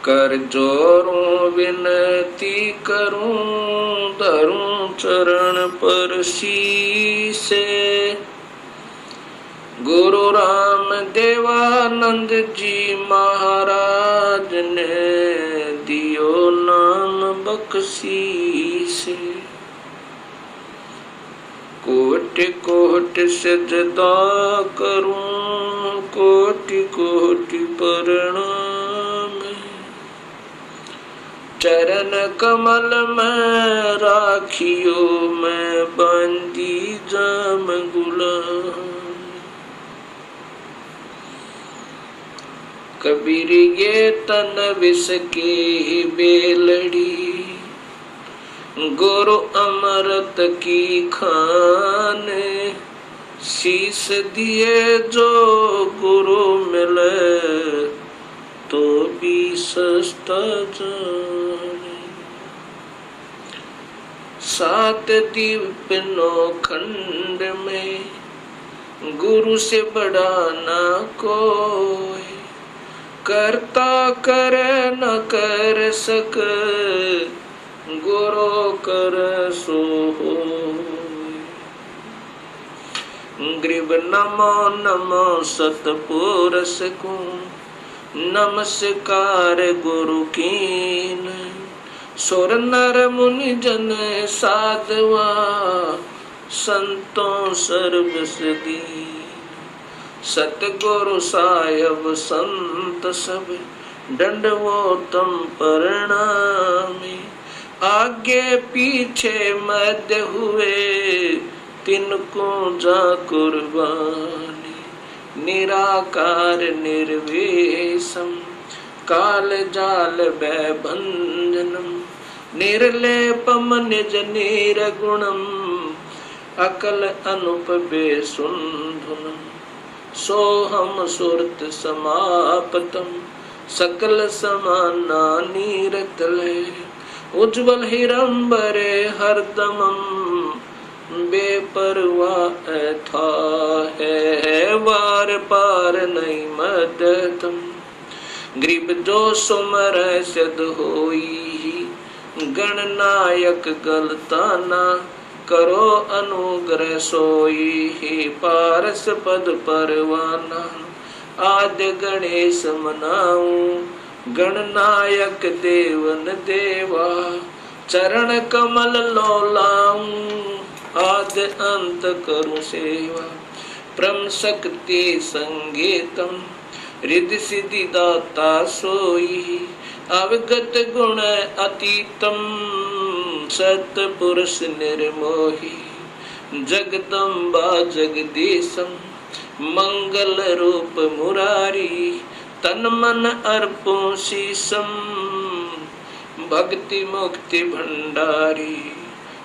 कर जोरूं विनती करूं, धरूं चरण पर शीसे। गुरु राम देवानंद जी महाराज ने दियो नाम बख्शीसे। कोटि कोटि सजदा करूं, कोटि कोटि प्रणाम। चरण कमल में राखियो, मैं बंदी जाम गुलाम। कबीर ये तन विष की बेलड़ी, गुरु अमृत की खान। शीस दिए जो गुरु मिले, तो भी सस्ता जाने। सात दीप नौ खंड में, गुरु से बड़ा ना कोई। करता करे न कर सक, गुरु कर सो होय। ग्रीब नमो नमो सतपुरुष को, नमस्कार गुरु कीन। सुर नर मुनि जन साधवा, संतों सर्वस दीन। सतगुरु साहिब संत सब, दंडवोतम प्रणामी। आगे पीछे मध्य हुए, तिनको जा कुर्बानी। निराकार निर्वेशम, काल जाल भंजनम। निर्लेपम निज निर्गुणम, अकल अनुप बेसुंधुनम। सोहम सुरत समापतम, सकल समाना नीरतले। उज्ज्वल हिरंबरे हरदमम, बेपरवाह था है वार पार नहीं मदतम। ग्रीब जो सुमर सिद्ध होई, गणनायक गलताना। करो अनुग्रह सोई, हे पारस पद परवाना। आद्य गणेश मनाऊं, गणनायक देवन देवा। चरण कमल लोलाऊं, आद्य अंत करूं सेवा। परम शक्ति संगीतम, रिद्धि सिद्धि दाता सोई। अवगत गुण अतीतम, सतपुरुष निर्मोही। जगदम्बा जगदीशम, मंगल रूप मुरारी। तन मन अर्पों शीसम, भक्ति मुक्ति भंडारी।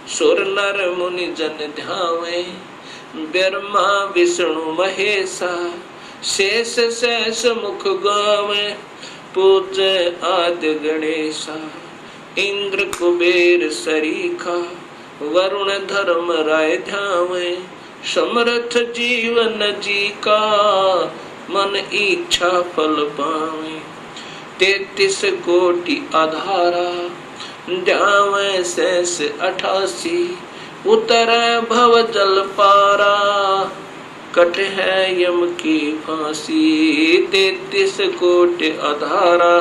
सुर नर मुनि जन ध्यावे, ब्रह्मा विष्णु महेशा। शेष शेष मुख गावे, पूज्य आदि गणेशा। इंद्र कुबेर सरीखा, वरुण धर्म राय ध्यावे। समर्थ जीवन जी का, मन इच्छा फल पावे। 33 कोटि आधारा, ध्यावे शेष 88। उतरे भव जल पारा, कट है यम की फांसी। 33 कोटि आधारा,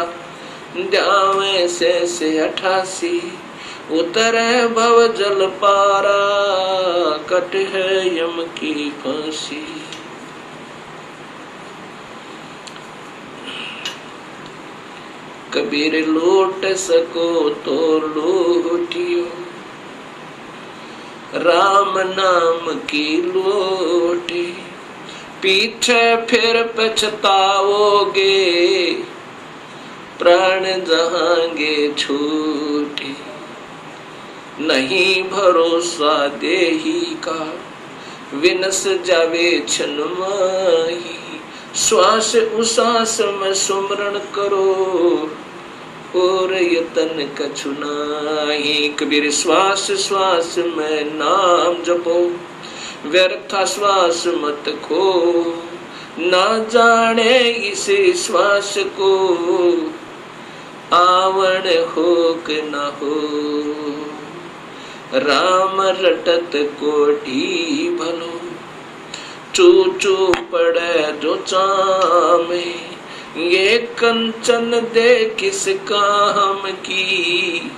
ध्यावे शेष 88। उतरे भव जल पारा, कट है यम की फांसी। कबीर लूट सको तो लूटियो, राम नाम की लोटी। पीछे फिर पछताओगे, प्राण जहांगे छूटे। नहीं भरोसा देही का, विनस जावे छन माही। श्वास उसास में सुमरण करो, और यतन कछु नाही। कबीर श्वास श्वास में नाम जपो, व्यर्था श्वास मत खो। ना जाने इस श्वास को, आवण होक न हो। राम रटत कोठी भलो, चू चू पड़े जो चामे। ये कंचन दे किस काम की,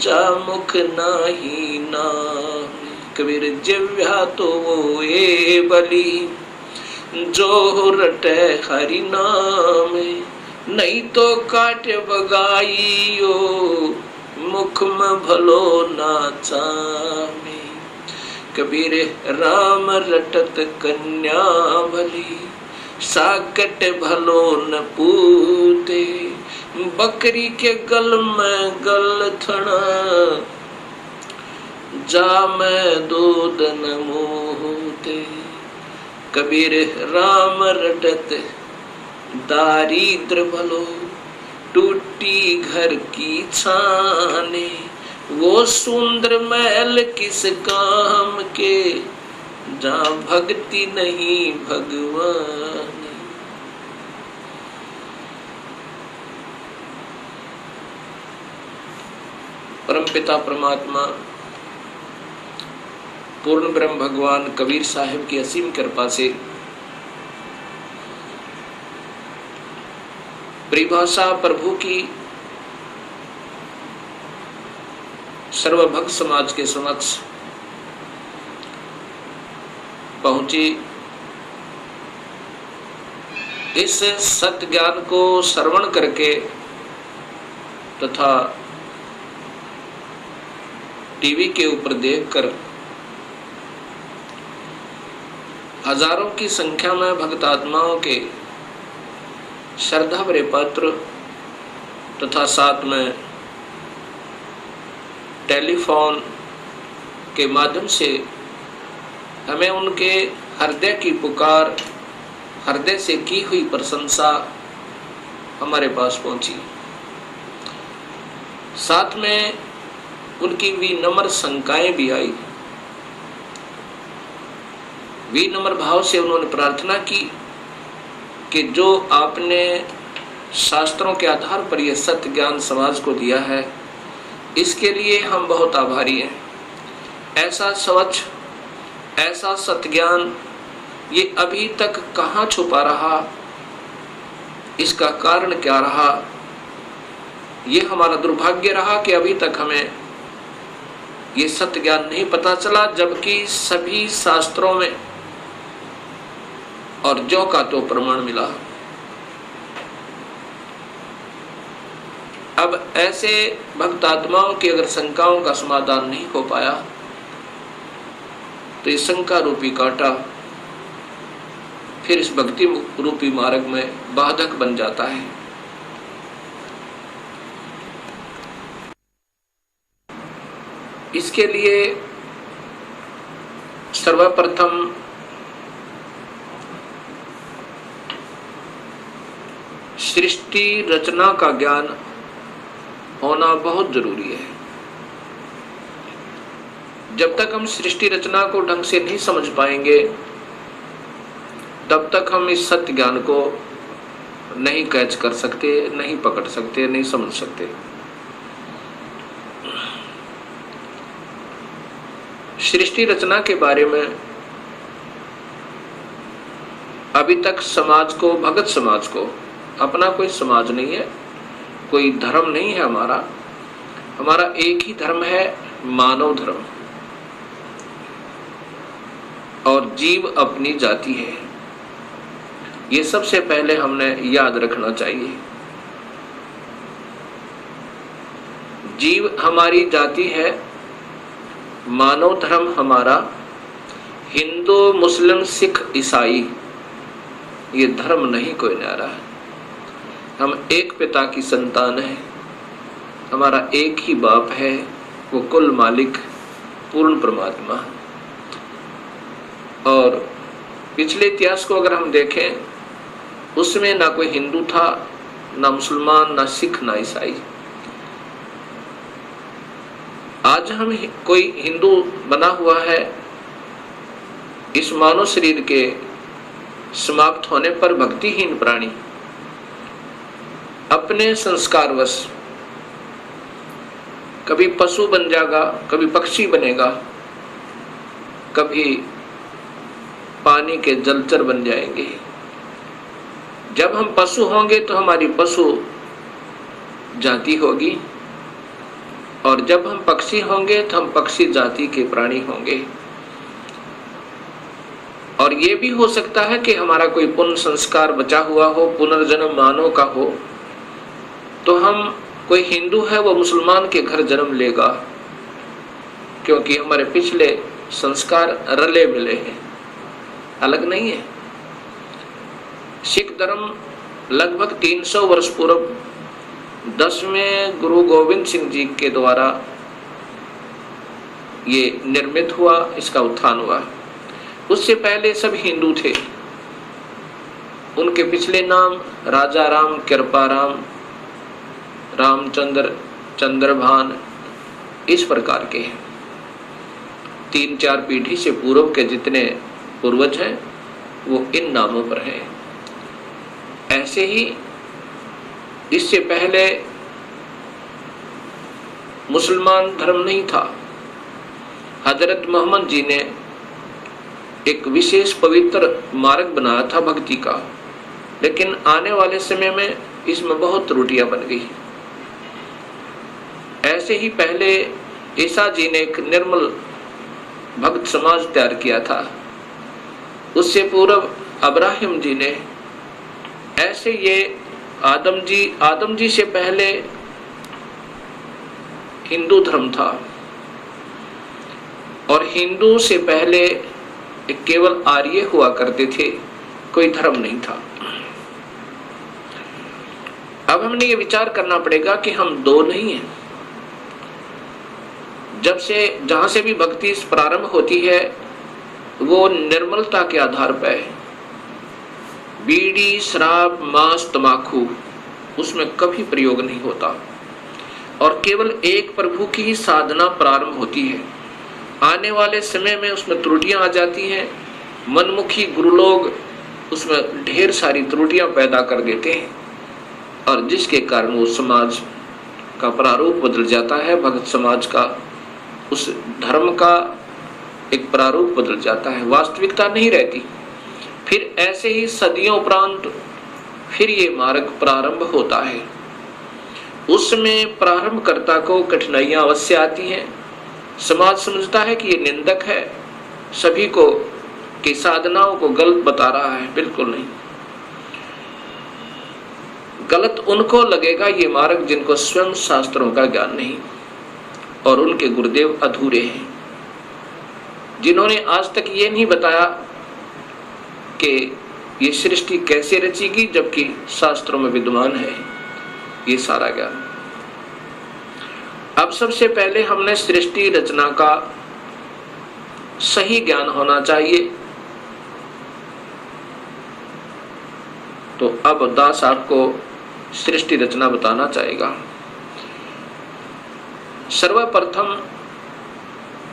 जा मुख नाही नाम। कबीर जिव्या तो वो ये बली, जो रटे हरि नाम। नहीं तो काट बगाइयो, मुख में भलो ना चामे। कबीर राम रटत कन्या भली, साकट भलो न पूते। बकरी के गल में गल थना, जा में दूध न मोहते। कबीर राम रटत दारिद्र भलो, टूटी घर की छाने। वो सुंदर महल किस काम के, जहाँ भक्ति नहीं भगवान। परमपिता परमात्मा पूर्ण ब्रह्म भगवान कबीर साहिब की असीम कृपा से परिभाषा प्रभु की सर्वभक्त समाज के समक्ष पहुंची। इस सत्य ज्ञान को श्रवण करके तथा टीवी के ऊपर देखकर हजारों की संख्या में भक्त आत्माओं के श्रद्धा भरे पत्र तथा साथ में टेलीफोन के माध्यम से हमें उनके हृदय की पुकार, हृदय से की हुई प्रशंसा हमारे पास पहुंची। साथ में उनकी विनम्र शंकाएं भी आई। विनम्र भाव से उन्होंने प्रार्थना की कि जो आपने शास्त्रों के आधार पर यह सत्य ज्ञान समाज को दिया है, इसके लिए हम बहुत आभारी हैं। ऐसा स्वच्छ, ऐसा सत्य ज्ञान ये अभी तक कहाँ छुपा रहा, इसका कारण क्या रहा? ये हमारा दुर्भाग्य रहा कि अभी तक हमें ये सत्य ज्ञान नहीं पता चला, जबकि सभी शास्त्रों में और जो का तो प्रमाण मिला। अब ऐसे भक्त आत्माओं की अगर शंकाओं का समाधान नहीं हो पाया तो इस शंका रूपी कांटा फिर इस भक्ति रूपी मार्ग में बाधक बन जाता है। इसके लिए सर्वप्रथम सृष्टि रचना का ज्ञान होना बहुत जरूरी है। जब तक हम सृष्टि रचना को ढंग से नहीं समझ पाएंगे, तब तक हम इस सत्य ज्ञान को नहीं कैच कर सकते, नहीं पकड़ सकते, नहीं समझ सकते। सृष्टि रचना के बारे में अभी तक समाज को, भगत समाज को, अपना कोई समाज नहीं है, कोई धर्म नहीं है हमारा एक ही धर्म है, मानव धर्म, और जीव अपनी जाति है। ये सबसे पहले हमने याद रखना चाहिए। जीव हमारी जाति है, मानव धर्म हमारा, हिंदू मुस्लिम सिख ईसाई ये धर्म नहीं कोई न्यारा है। हम एक पिता की संतान है, हमारा एक ही बाप है, वो कुल मालिक पूर्ण परमात्मा। और पिछले इतिहास को अगर हम देखें, उसमें ना कोई हिंदू था, ना मुसलमान, ना सिख, ना ईसाई। आज हम कोई हिंदू बना हुआ है, इस मानव शरीर के समाप्त होने पर भक्तिहीन प्राणी अपने संस्कारवश कभी पशु बन जाएगा, कभी पक्षी बनेगा, कभी पानी के जलचर बन जाएंगे। जब हम पशु होंगे तो हमारी पशु जाति होगी, और जब हम पक्षी होंगे तो हम पक्षी जाति के प्राणी होंगे। और ये भी हो सकता है कि हमारा कोई पुण्य संस्कार बचा हुआ हो, पुनर्जन्म मानव का हो, तो हम, कोई हिंदू है वो मुसलमान के घर जन्म लेगा, क्योंकि हमारे पिछले संस्कार रले मिले हैं, अलग नहीं है। सिख धर्म लगभग 300 वर्ष पूर्व 10वें गुरु गोविंद सिंह जी के द्वारा ये निर्मित हुआ, इसका उत्थान हुआ। उससे पहले सब हिंदू थे। उनके पिछले नाम राजा राम, कृपा राम, रामचंद्र, चंद्रभान, इस प्रकार के हैं। 3-4 पीढ़ी से पूर्व के जितने पूर्वज हैं वो इन नामों पर हैं। ऐसे ही इससे पहले मुसलमान धर्म नहीं था। हजरत मोहम्मद जी ने एक विशेष पवित्र मार्ग बनाया था भक्ति का, लेकिन आने वाले समय में इसमें बहुत त्रुटियां बन गई। ऐसे ही पहले ईसा जी ने एक निर्मल भक्त समाज तैयार किया था, उससे पूर्व अब्राहिम जी ने, ऐसे ये आदम जी से पहले हिंदू धर्म था, और हिंदू से पहले केवल आर्य हुआ करते थे, कोई धर्म नहीं था। अब हमने ये विचार करना पड़ेगा कि हम दो नहीं हैं। जहां से भी भक्ति प्रारंभ होती है वो निर्मलता के आधार पर है। बीड़ी, शराब, मांस, तंबाकू उसमें कभी प्रयोग नहीं होता, और केवल एक प्रभु की ही साधना प्रारंभ होती है। आने वाले समय में उसमें त्रुटियां आ जाती हैं। मनमुखी गुरु लोग उसमें ढेर सारी त्रुटियां पैदा कर देते हैं, और जिसके कारण वो समाज का प्रारूप बदल जाता है, भक्त समाज का, उस धर्म का एक प्रारूप बदल जाता है, वास्तविकता नहीं रहती। फिर ऐसे ही सदियों उपरांत फिर ये मार्ग प्रारंभ होता है। उसमें प्रारंभकर्ता को कठिनाइयां अवश्य आती हैं। समाज समझता है कि ये निंदक है, सभी को की साधनाओं को गलत बता रहा है। बिल्कुल नहीं, गलत उनको लगेगा ये मार्ग जिनको स्वयं शास्त्रों का ज्ञान नहीं, और उनके गुरुदेव अधूरे हैं, जिन्होंने आज तक ये नहीं बताया कि ये सृष्टि कैसे रचेगी, जबकि शास्त्रों में विद्यमान है ये सारा ज्ञान। अब सबसे पहले हमने सृष्टि रचना का सही ज्ञान होना चाहिए। तो अब दास आपको सृष्टि रचना बताना चाहेगा। सर्वप्रथम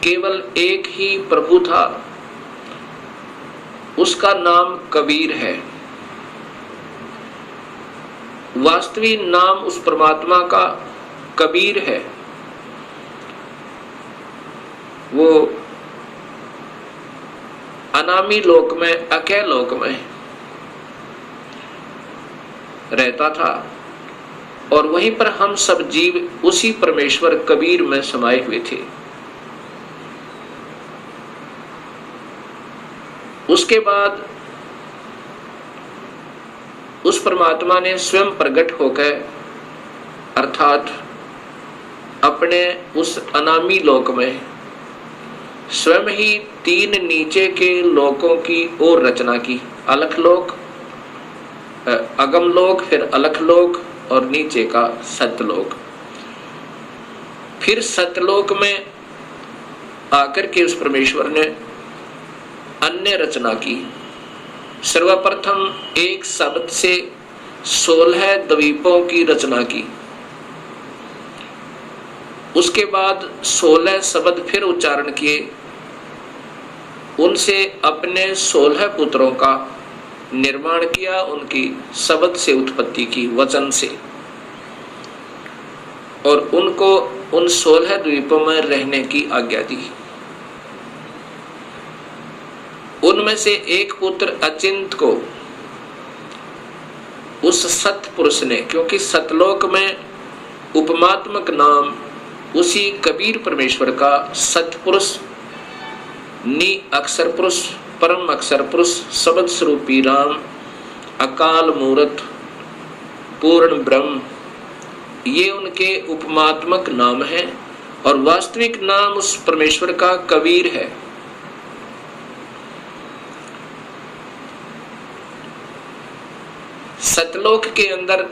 केवल एक ही प्रभु था, उसका नाम कबीर है। वास्तविक नाम उस परमात्मा का कबीर है। वो अनामी लोक में, अकय लोक में रहता था, और वहीं पर हम सब जीव उसी परमेश्वर कबीर में समाये हुए थे। उसके बाद उस परमात्मा ने स्वयं प्रकट होकर, अर्थात अपने उस अनामी लोक में स्वयं ही 3 नीचे के लोकों की और रचना की। अलख लोक, अगम लोक, फिर अलख लोक, और नीचे का सतलोक। फिर सतलोक में आकर के उस परमेश्वर ने अन्य रचना की। सर्वप्रथम एक शब्द से 16 द्वीपों की रचना की। उसके बाद 16 शब्द फिर उच्चारण किए, उनसे अपने 16 पुत्रों का निर्माण किया, उनकी शब्द से उत्पत्ति की, वचन से। और उनको उन 16 द्वीपों में रहने की आज्ञा दी। उनमें से एक पुत्र अचिंत को उस सतपुरुष ने, क्योंकि सतलोक में उपमात्मक नाम उसी कबीर परमेश्वर का सतपुरुष, नि अक्षर पुरुष, परम अक्षर पुरुष, शब्द स्वरूपी राम, अकाल मूर्त, पूर्ण ब्रह्म, ये उनके उपमात्मक नाम है और वास्तविक नाम उस परमेश्वर का कबीर है। सतलोक के अंदर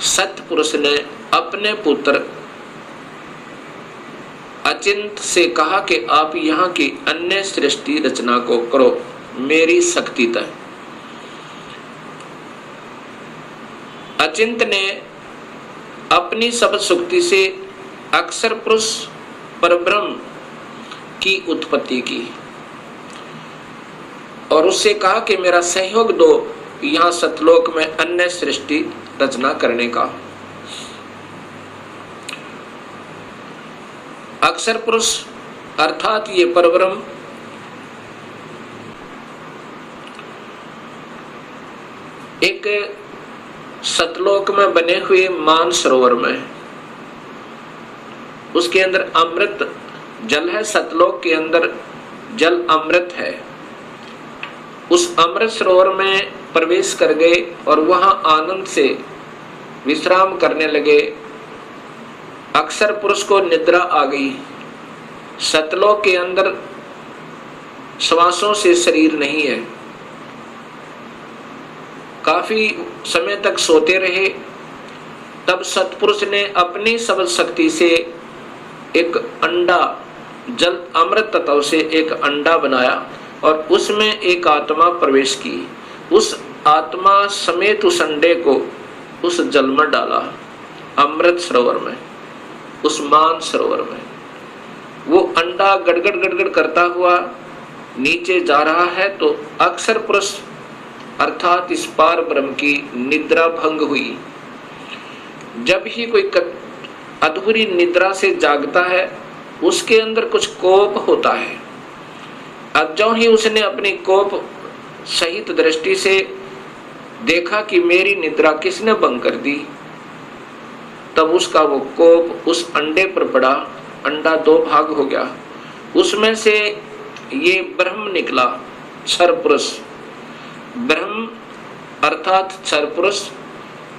सतपुरुष ने अपने पुत्र अचिंत से कहा कि आप यहाँ की अन्य सृष्टि रचना को करो मेरी शक्ति तक। अचिंत ने अपनी शब्द शक्ति से अक्षर पुरुष परब्रह्म की उत्पत्ति की और उससे कहा कि मेरा सहयोग दो यहाँ सतलोक में अन्य सृष्टि रचना करने का। अक्षर पुरुष अर्थात ये परब्रह्म एक सतलोक में बने हुए मान सरोवर में, उसके अंदर अमृत जल है। सतलोक के अंदर जल अमृत है। उस अमृत सरोवर में प्रवेश कर गए और वहां आनंद से विश्राम करने लगे। अक्षर पुरुष को निद्रा आ गई। सतलोक के अंदर श्वासों से शरीर नहीं है। काफी समय तक सोते रहे। तब सतपुरुष ने अपनी शब्द शक्ति से एक अंडा, जल अमृत तत्व से एक अंडा बनाया और उसमें एक आत्मा प्रवेश की। उस आत्मा समेत उस अंडे को उस जल में डाला, अमृत सरोवर में, उस मान सरोवर में। वो अंडा गड़गड़ गड़गड़ करता हुआ नीचे जा रहा है तो अक्षर पुरुष अर्थात इस पार ब्रह्म की निद्रा भंग हुई। जब ही कोई अधूरी निद्रा से जागता है उसके अंदर कुछ कोप होता है। अब जो ही उसने अपनी कोप सहित दृष्टि से देखा कि मेरी निद्रा किसने भंग कर दी, तब उसका वो कोप उस अंडे पर पड़ा। अंडा दो भाग हो गया। उसमें से ये ब्रह्म निकला, क्षर पुरुष। ब्रह्म अर्थात क्षर पुरुष,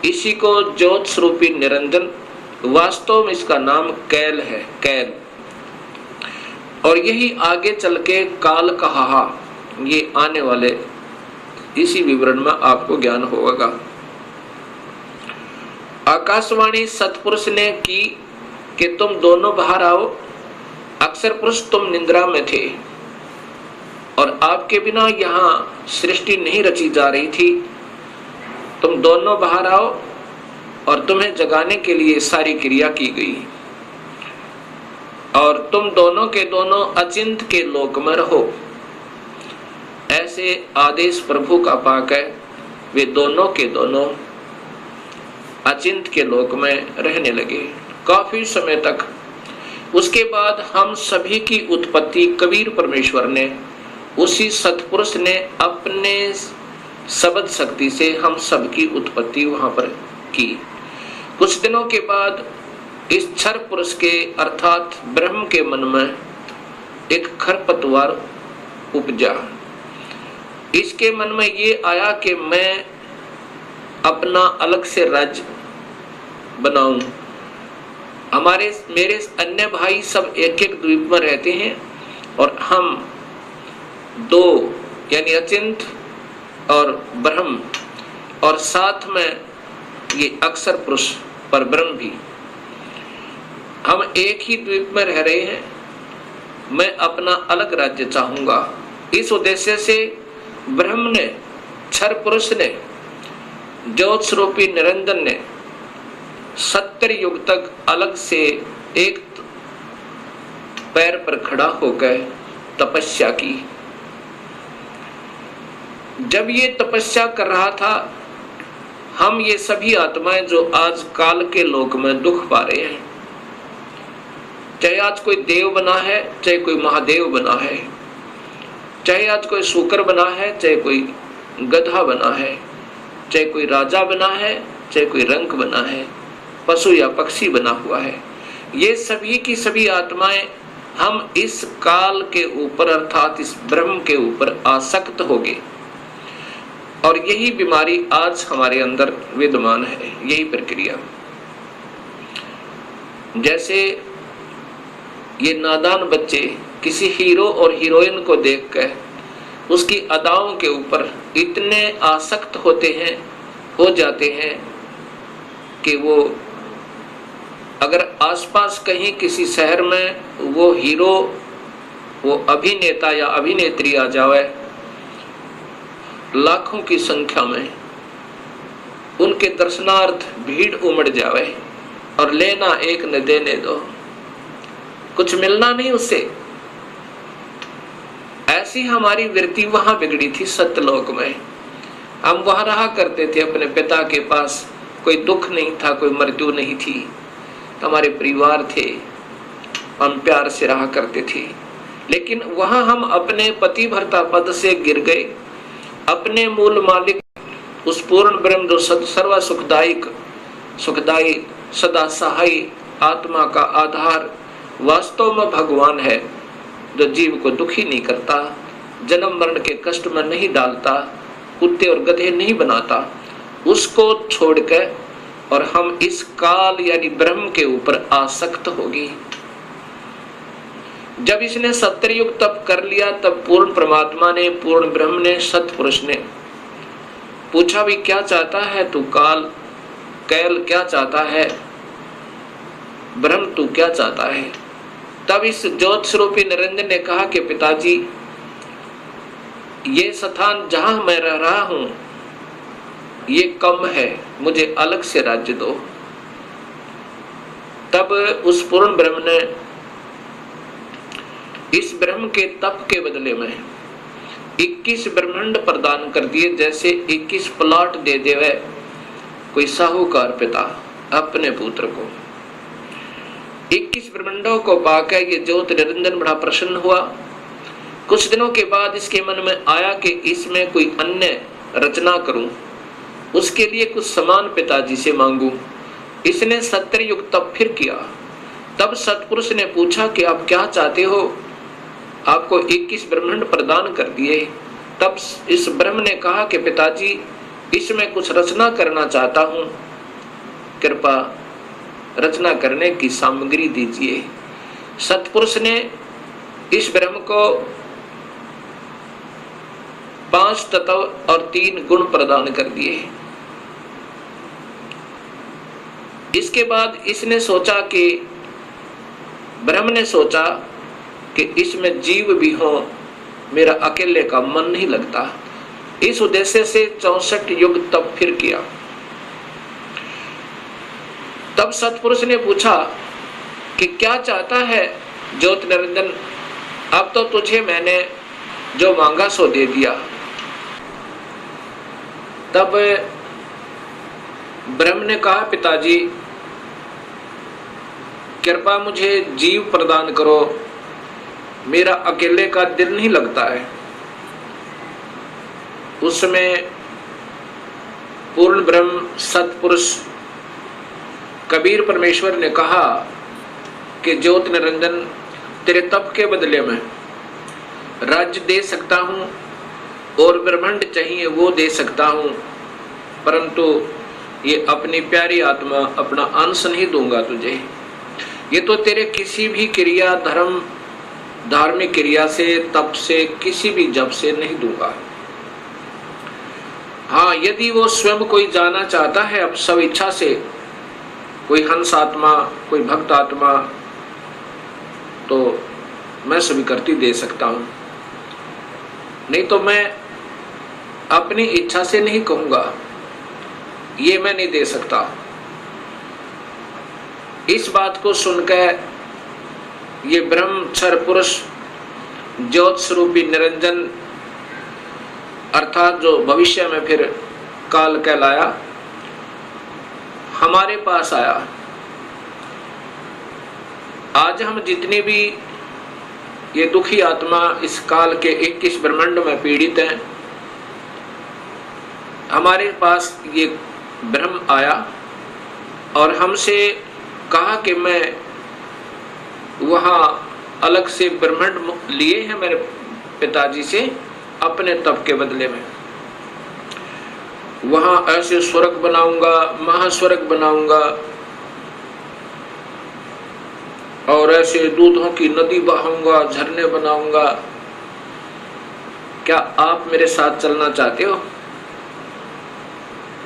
इसी को ज्योत स्वरूपी निरंजन, वास्तव में इसका नाम कैल है, कैल। और यही आगे चल के काल कहा, ये आने वाले इसी विवरण में आपको ज्ञान होगा। आकाशवाणी सतपुरुष ने की कि तुम दोनों बाहर आओ। अक्षर पुरुष तुम निद्रा में थे और आपके बिना यहाँ सृष्टि नहीं रची जा रही थी। तुम दोनों बाहर आओ और तुम्हें जगाने के लिए सारी क्रिया की गई और तुम दोनों के दोनों अचिंत के लोक में रहो। ऐसे आदेश प्रभु का पाक है। वे दोनों के दोनों अचिंत के लोक में रहने लगे काफी समय तक। उसके बाद हम सभी की उत्पत्ति कबीर परमेश्वर ने, उसी सतपुरुष ने अपने शब्द शक्ति से हम सबकी उत्पत्ति वहां पर की। कुछ दिनों के बाद इस क्षर पुरुष के अर्थात ब्रह्म के मन में एक खरपतवार उपजा। इसके मन में ये आया कि मैं अपना अलग से राज्य बनाऊं। मेरे अन्य भाई सब एक एक द्वीप में रहते हैं और हम दो यानी अचिंत और ब्रह्म और साथ में ये अक्षर पुरुष पर ब्रह्म भी, हम एक ही द्वीप में रह रहे हैं। मैं अपना अलग राज्य चाहूंगा। इस उद्देश्य से ब्रह्म ने, क्षर पुरुष ने, ज्योत स्वरूपी निरंजन ने 70 युग तक अलग से एक पैर पर खड़ा होकर तपस्या की। जब ये तपस्या कर रहा था, हम ये सभी आत्माएं जो आज काल के लोक में दुख पा रहे हैं, चाहे आज कोई देव बना है, चाहे कोई महादेव बना है, चाहे आज कोई शूकर बना है, चाहे कोई गधा बना है, चाहे कोई राजा बना है, चाहे कोई रंक बना है, पशु या पक्षी बना हुआ है, ये सभी की सभी आत्माएं हम इस काल के ऊपर अर्थात इस ब्रह्म के ऊपर आसक्त हो गए। और यही बीमारी आज हमारे अंदर विद्यमान है, यही प्रक्रिया। जैसे ये नादान बच्चे किसी हीरो और हीरोइन को देखकर उसकी अदाओं के ऊपर इतने आसक्त हो जाते हैं कि वो अगर आसपास कहीं किसी शहर में वो हीरो, वो अभिनेता या अभिनेत्री आ जावे, लाखों की संख्या में उनके दर्शनार्थ भीड़ उमड़ जावे और लेना एक न देने दो, कुछ मिलना नहीं उससे। ऐसी हमारी वृत्ति वहां बिगड़ी थी सत्यलोक में। हम वहां रहा करते थे अपने पिता के पास, कोई दुख नहीं था, कोई मृत्यु नहीं थी, हमारे परिवार थे, हम प्यार से रहा करते थे। लेकिन वहां हम अपने पति भर्ता पद से गिर गए, अपने मूल मालिक उस पूर्ण ब्रह्म जो सर्व सुखदायी सदा सहाय आत्मा का आधार वास्तव में भगवान है, जो जीव को दुखी नहीं करता, जन्म मरण के कष्ट में नहीं डालता, कुत्ते और गधे नहीं बनाता, उसको छोड़कर और हम इस काल यानी ब्रह्म के ऊपर आसक्त होगी। जब इसने सत्ययुग तप कर लिया, तब पूर्ण परमात्मा ने, पूर्ण ब्रह्म ने, सतपुरुष ने पूछा भी क्या चाहता है तू, कैल क्या चाहता है, ब्रह्म तू क्या चाहता है। तब इस ज्योत स्वरूपी निरंजन ने कहा कि पिताजी, ये स्थान जहां मैं रह रहा हूं ये कम है, मुझे अलग से राज्य दो। तब उस पूर्ण ब्रह्म ने इस ब्रह्म के तप के बदले में 21 ब्रह्मांड प्रदान कर दिए, जैसे 21 प्लॉट दे देवे कोई साहूकार पिता अपने पुत्र को। 21 ब्रह्मांडों को पाकर ये ज्योत निरंजन बड़ा प्रसन्न हुआ। कुछ दिनों के बाद इसके मन में आया कि इसमें कोई अन्य रचना करूं, उसके लिए कुछ समान पिताजी से मांगूं। इसने सत्ययुग तप फिर किया। तब सतपुरुष ने पूछा कि आप क्या चाहते हो, आपको 21 ब्रह्मांड प्रदान कर दिए। तब इस ब्रह्म ने कहा कि पिताजी, इसमें कुछ रचना करना चाहता हूं, कृपा रचना करने की सामग्री दीजिए। सतपुरुष ने इस ब्रह्म को 5 तत्व और 3 गुण प्रदान कर दिए। इसके बाद इसने सोचा कि ब्रह्म ने सोचा कि इसमें जीव भी हो, मेरा अकेले का मन नहीं लगता। इस उद्देश्य से 64 युग तप फिर किया। तब सतपुरुष ने पूछा कि क्या चाहता है ज्योत निरंजन, अब तो तुझे मैंने जो मांगा सो दे दिया। तब ब्रह्म ने कहा पिताजी, कृपा मुझे जीव प्रदान करो, मेरा अकेले का दिल नहीं लगता है। उसमें पूर्ण ब्रह्म सतपुरुष कबीर परमेश्वर ने कहा कि ज्योत निरंजन, तेरे तप के बदले में राज्य दे सकता हूं और ब्रह्मांड चाहिए वो दे सकता हूं, परंतु ये अपनी प्यारी आत्मा, अपना अंश नहीं दूंगा तुझे। ये तो तेरे किसी भी क्रिया, धर्म, धार्मिक क्रिया से, तप से, किसी भी जप से नहीं दूंगा। हाँ, यदि वो स्वयं कोई जाना चाहता है अब सब इच्छा से, कोई हंस आत्मा, कोई भक्त आत्मा, तो मैं स्वीकृति दे सकता हूं, नहीं तो मैं अपनी इच्छा से नहीं कहूंगा, ये मैं नहीं दे सकता। इस बात को सुनकर ये ब्रह्मचर्य पुरुष ज्योत स्वरूपी निरंजन अर्थात जो भविष्य में फिर काल कहलाया, हमारे पास आया। आज हम जितने भी ये दुखी आत्मा इस काल के 21 ब्रह्मांड में पीड़ित हैं, हमारे पास ये ब्रह्म आया और हमसे कहा कि मैं वहाँ अलग से ब्रह्मांड लिए हैं मेरे पिताजी से अपने तप के बदले में। वहाँ ऐसे स्वर्ग बनाऊंगा, महास्वर्ग बनाऊंगा और ऐसे दूधों की नदी बहाऊंगा, झरने बनाऊंगा। क्या आप मेरे साथ चलना चाहते हो?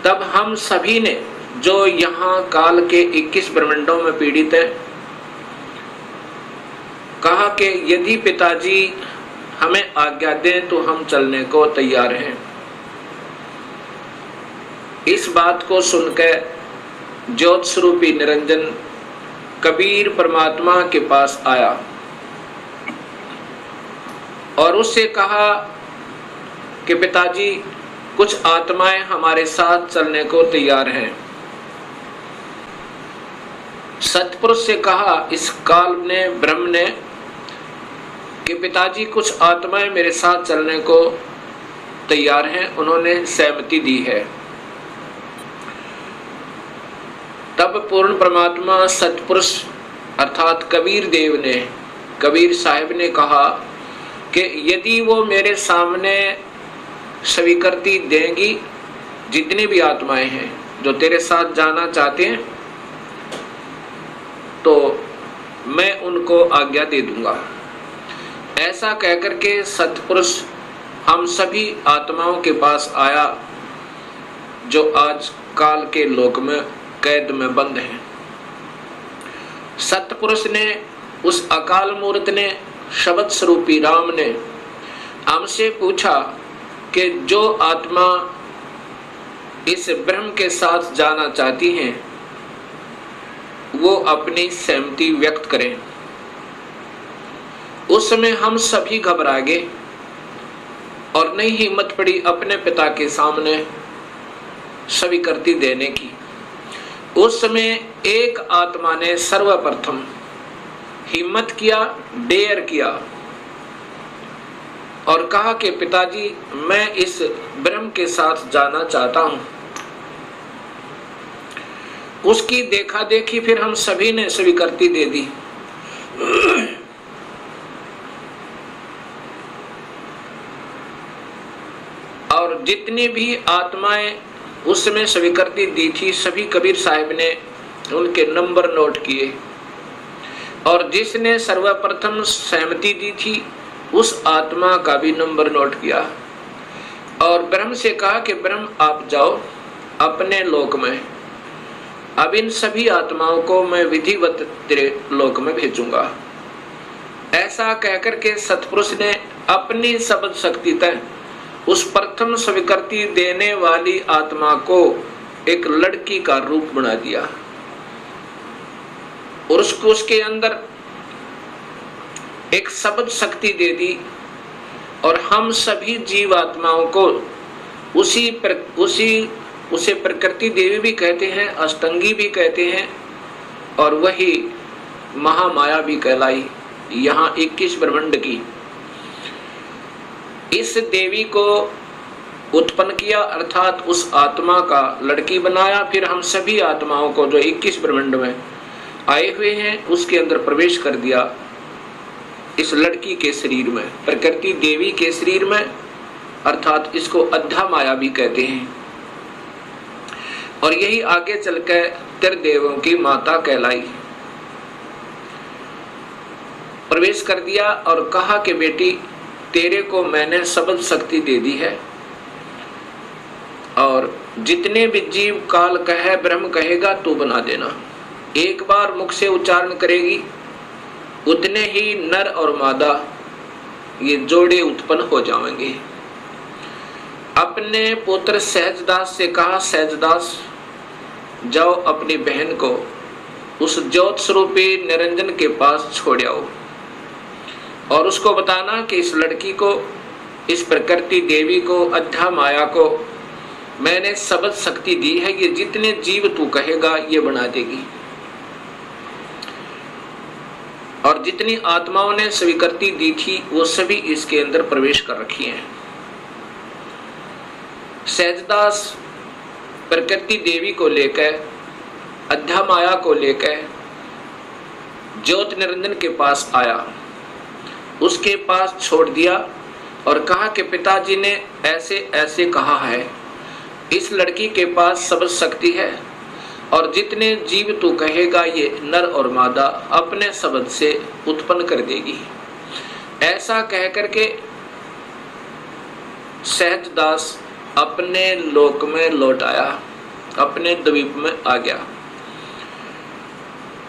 तब हम सभी ने, जो यहाँ काल के 21 ब्रह्मांडों में पीड़ित है, कहा कि यदि पिताजी हमें आज्ञा दें तो हम चलने को तैयार हैं। इस बात को सुनकर ज्योत स्वरूपी निरंजन कबीर परमात्मा के पास आया और उससे कहा कि पिताजी, कुछ आत्माएं हमारे साथ चलने को तैयार हैं। सतपुरुष से कहा इस काल ने, ब्रह्म ने, कि पिताजी कुछ आत्माएं मेरे साथ चलने को तैयार हैं, उन्होंने सहमति दी है। तब पूर्ण परमात्मा सतपुरुष अर्थात कबीर देव ने, कबीर साहिब ने कहा कि यदि वो मेरे सामने स्वीकृति देंगी, जितनी भी आत्माएं हैं जो तेरे साथ जाना चाहते हैं, तो मैं उनको आज्ञा दे दूंगा। ऐसा कहकर के सतपुरुष हम सभी आत्माओं के पास आया जो आज काल के लोक में कैद में बंद हैं। सतपुरुष ने, उस अकाल मूर्त ने, शब्द स्वरूपी राम ने हमसे पूछा कि जो आत्मा इस ब्रह्म के साथ जाना चाहती हैं वो अपनी सहमति व्यक्त करें। उस समय हम सभी घबरा गए और नहीं हिम्मत पड़ी अपने पिता के सामने स्वीकृति देने की। उस समय एक आत्मा ने सर्वप्रथम हिम्मत किया, डेयर किया और कहा कि पिताजी, मैं इस ब्रह्म के साथ जाना चाहता हूं। उसकी देखा देखी फिर हम सभी ने स्वीकृति दे दी। और जितनी भी आत्माएं उस समय स्वीकृति दी थी, सभी कबीर साहिब ने उनके नंबर नोट किए और जिसने सर्वप्रथम सहमति दी थी उस आत्मा का भी नंबर नोट किया और ब्रह्म से कहा कि ब्रह्म आप जाओ अपने लोक में, अब इन सभी आत्माओं को मैं विधिवत तेरे लोक में भेजूंगा। ऐसा कहकर के सतपुरुष ने अपनी शब्द शक्ति तय उस प्रथम स्वीकृति देने वाली आत्मा को एक लड़की का रूप बना दिया और उसको उसके अंदर एक शब्द शक्ति दे दी और हम सभी जीवात्माओं को उसे प्रकृति देवी भी कहते हैं, अष्टंगी भी कहते हैं और वही महामाया भी कहलाई। यहाँ 21 ब्रह्मांड की इस देवी को उत्पन्न किया अर्थात उस आत्मा का लड़की बनाया। फिर हम सभी आत्माओं को जो 21 ब्रह्मांड में आए हुए हैं उसके अंदर प्रवेश कर दिया, इस लड़की के शरीर में, प्रकृति देवी के शरीर में, अर्थात इसको अद्धा माया भी कहते हैं और यही आगे चलकर त्रिदेवों की माता कहलाई। प्रवेश कर दिया और कहा कि बेटी, तेरे को मैंने शब्द शक्ति दे दी है और जितने भी जीव काल कहे, ब्रह्म कहेगा तो बना देना। एक बार मुख से उच्चारण करेगी उतने ही नर और मादा ये जोड़े उत्पन्न हो जाएंगे। अपने पुत्र सहजदास से कहा, सहजदास जाओ अपनी बहन को उस ज्योत स्वरूपी निरंजन के पास छोड़ आओ और उसको बताना कि इस लड़की को, इस प्रकृति देवी को, अद्धा माया को मैंने सबद शक्ति दी है, ये जितने जीव तू कहेगा ये बना देगी। और जितनी आत्माओं ने स्वीकृति दी थी वो सभी इसके अंदर प्रवेश कर रखी हैं। सहजदास प्रकृति देवी को लेकर, अध्यामाया को लेकर ज्योत निरंजन के पास आया, उसके पास छोड़ दिया और कहा कि पिताजी ने ऐसे ऐसे कहा है, इस लड़की के पास सबद शक्ति है और जितने जीव तू कहेगा ये नर और मादा अपने शब्द से उत्पन्न कर देगी। ऐसा कह करके सहजदास अपने लोक में लौट आया, अपने द्वीप में आ गया।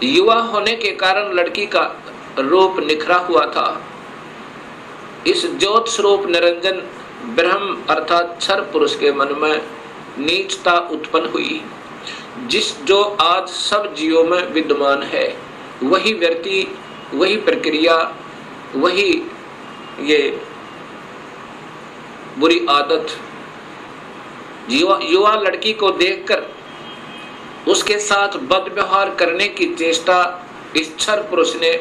युवा होने के कारण लड़की का रूप निखरा हुआ था। इस ज्योत स्वरूप निरंजन ब्रह्म अर्थात क्षर पुरुष के मन में नीचता उत्पन्न हुई। जो आज सब जीवों में विद्यमान है, वही व्यक्ति, वही प्रक्रिया, वही ये बुरी आदत युवा लड़की को देखकर उसके साथ बद व्यवहार करने की चेष्टा इस क्षर पुरुष ने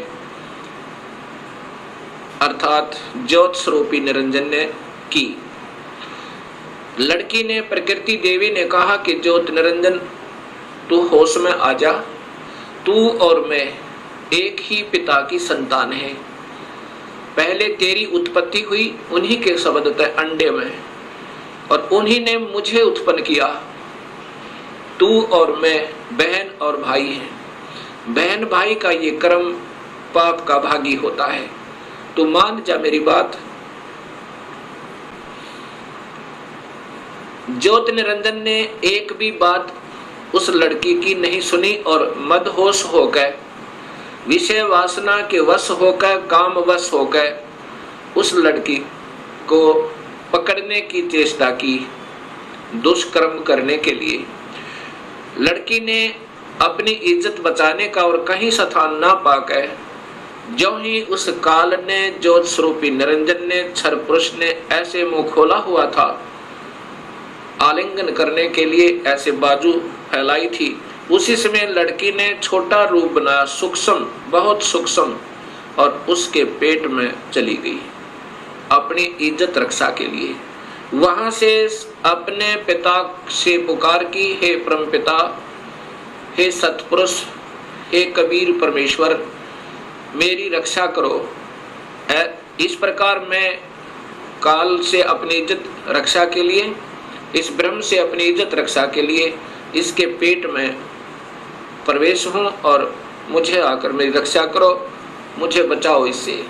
अर्थात ज्योत स्वरूपी निरंजन ने की। लड़की ने, प्रकृति देवी ने कहा कि ज्योत निरंजन तू होश में आ जा, तू और मैं एक ही पिता की संतान है। पहले तेरी उत्पत्ति हुई उन्हीं के शब्द अंडे में और उन्हीं ने मुझे उत्पन्न किया। तू और मैं बहन और भाई हैं। बहन भाई का ये कर्म पाप का भागी होता है। तू मान जा मेरी बात। ज्योत निरंजन ने एक भी बात उस लड़की की नहीं सुनी और मदहोश होकर, विषय वासना के वश होकर, काम वश होकर उस लड़की को पकड़ने की चेष्टा की, दुष्कर्म करने के लिए। लड़की ने अपनी इज्जत बचाने का और कहीं स्थान ना पाकर, जो ही उस काल ने, ज्योत स्वरूपी निरंजन ने, क्षर पुरुष ने ऐसे मुंह खोला हुआ था, आलिंगन करने के लिए ऐसे बाजू फैलाई थी, उसी समय लड़की ने छोटा रूप बनाया, सूक्ष्म, बहुत सूक्ष्म, और उसके पेट में चली गई अपनी इज्जत रक्षा के लिए। वहां से अपने पिता से पुकार की, हे परम पिता, हे सतपुरुष, हे कबीर परमेश्वर, मेरी रक्षा करो। इस प्रकार मैं काल से अपनी इज्जत रक्षा के लिए, इस ब्रह्म से अपनी इज्जत रक्षा के लिए इसके पेट में प्रवेश हूं और मुझे आकर मेरी रक्षा करो, मुझे बचाओ इससे।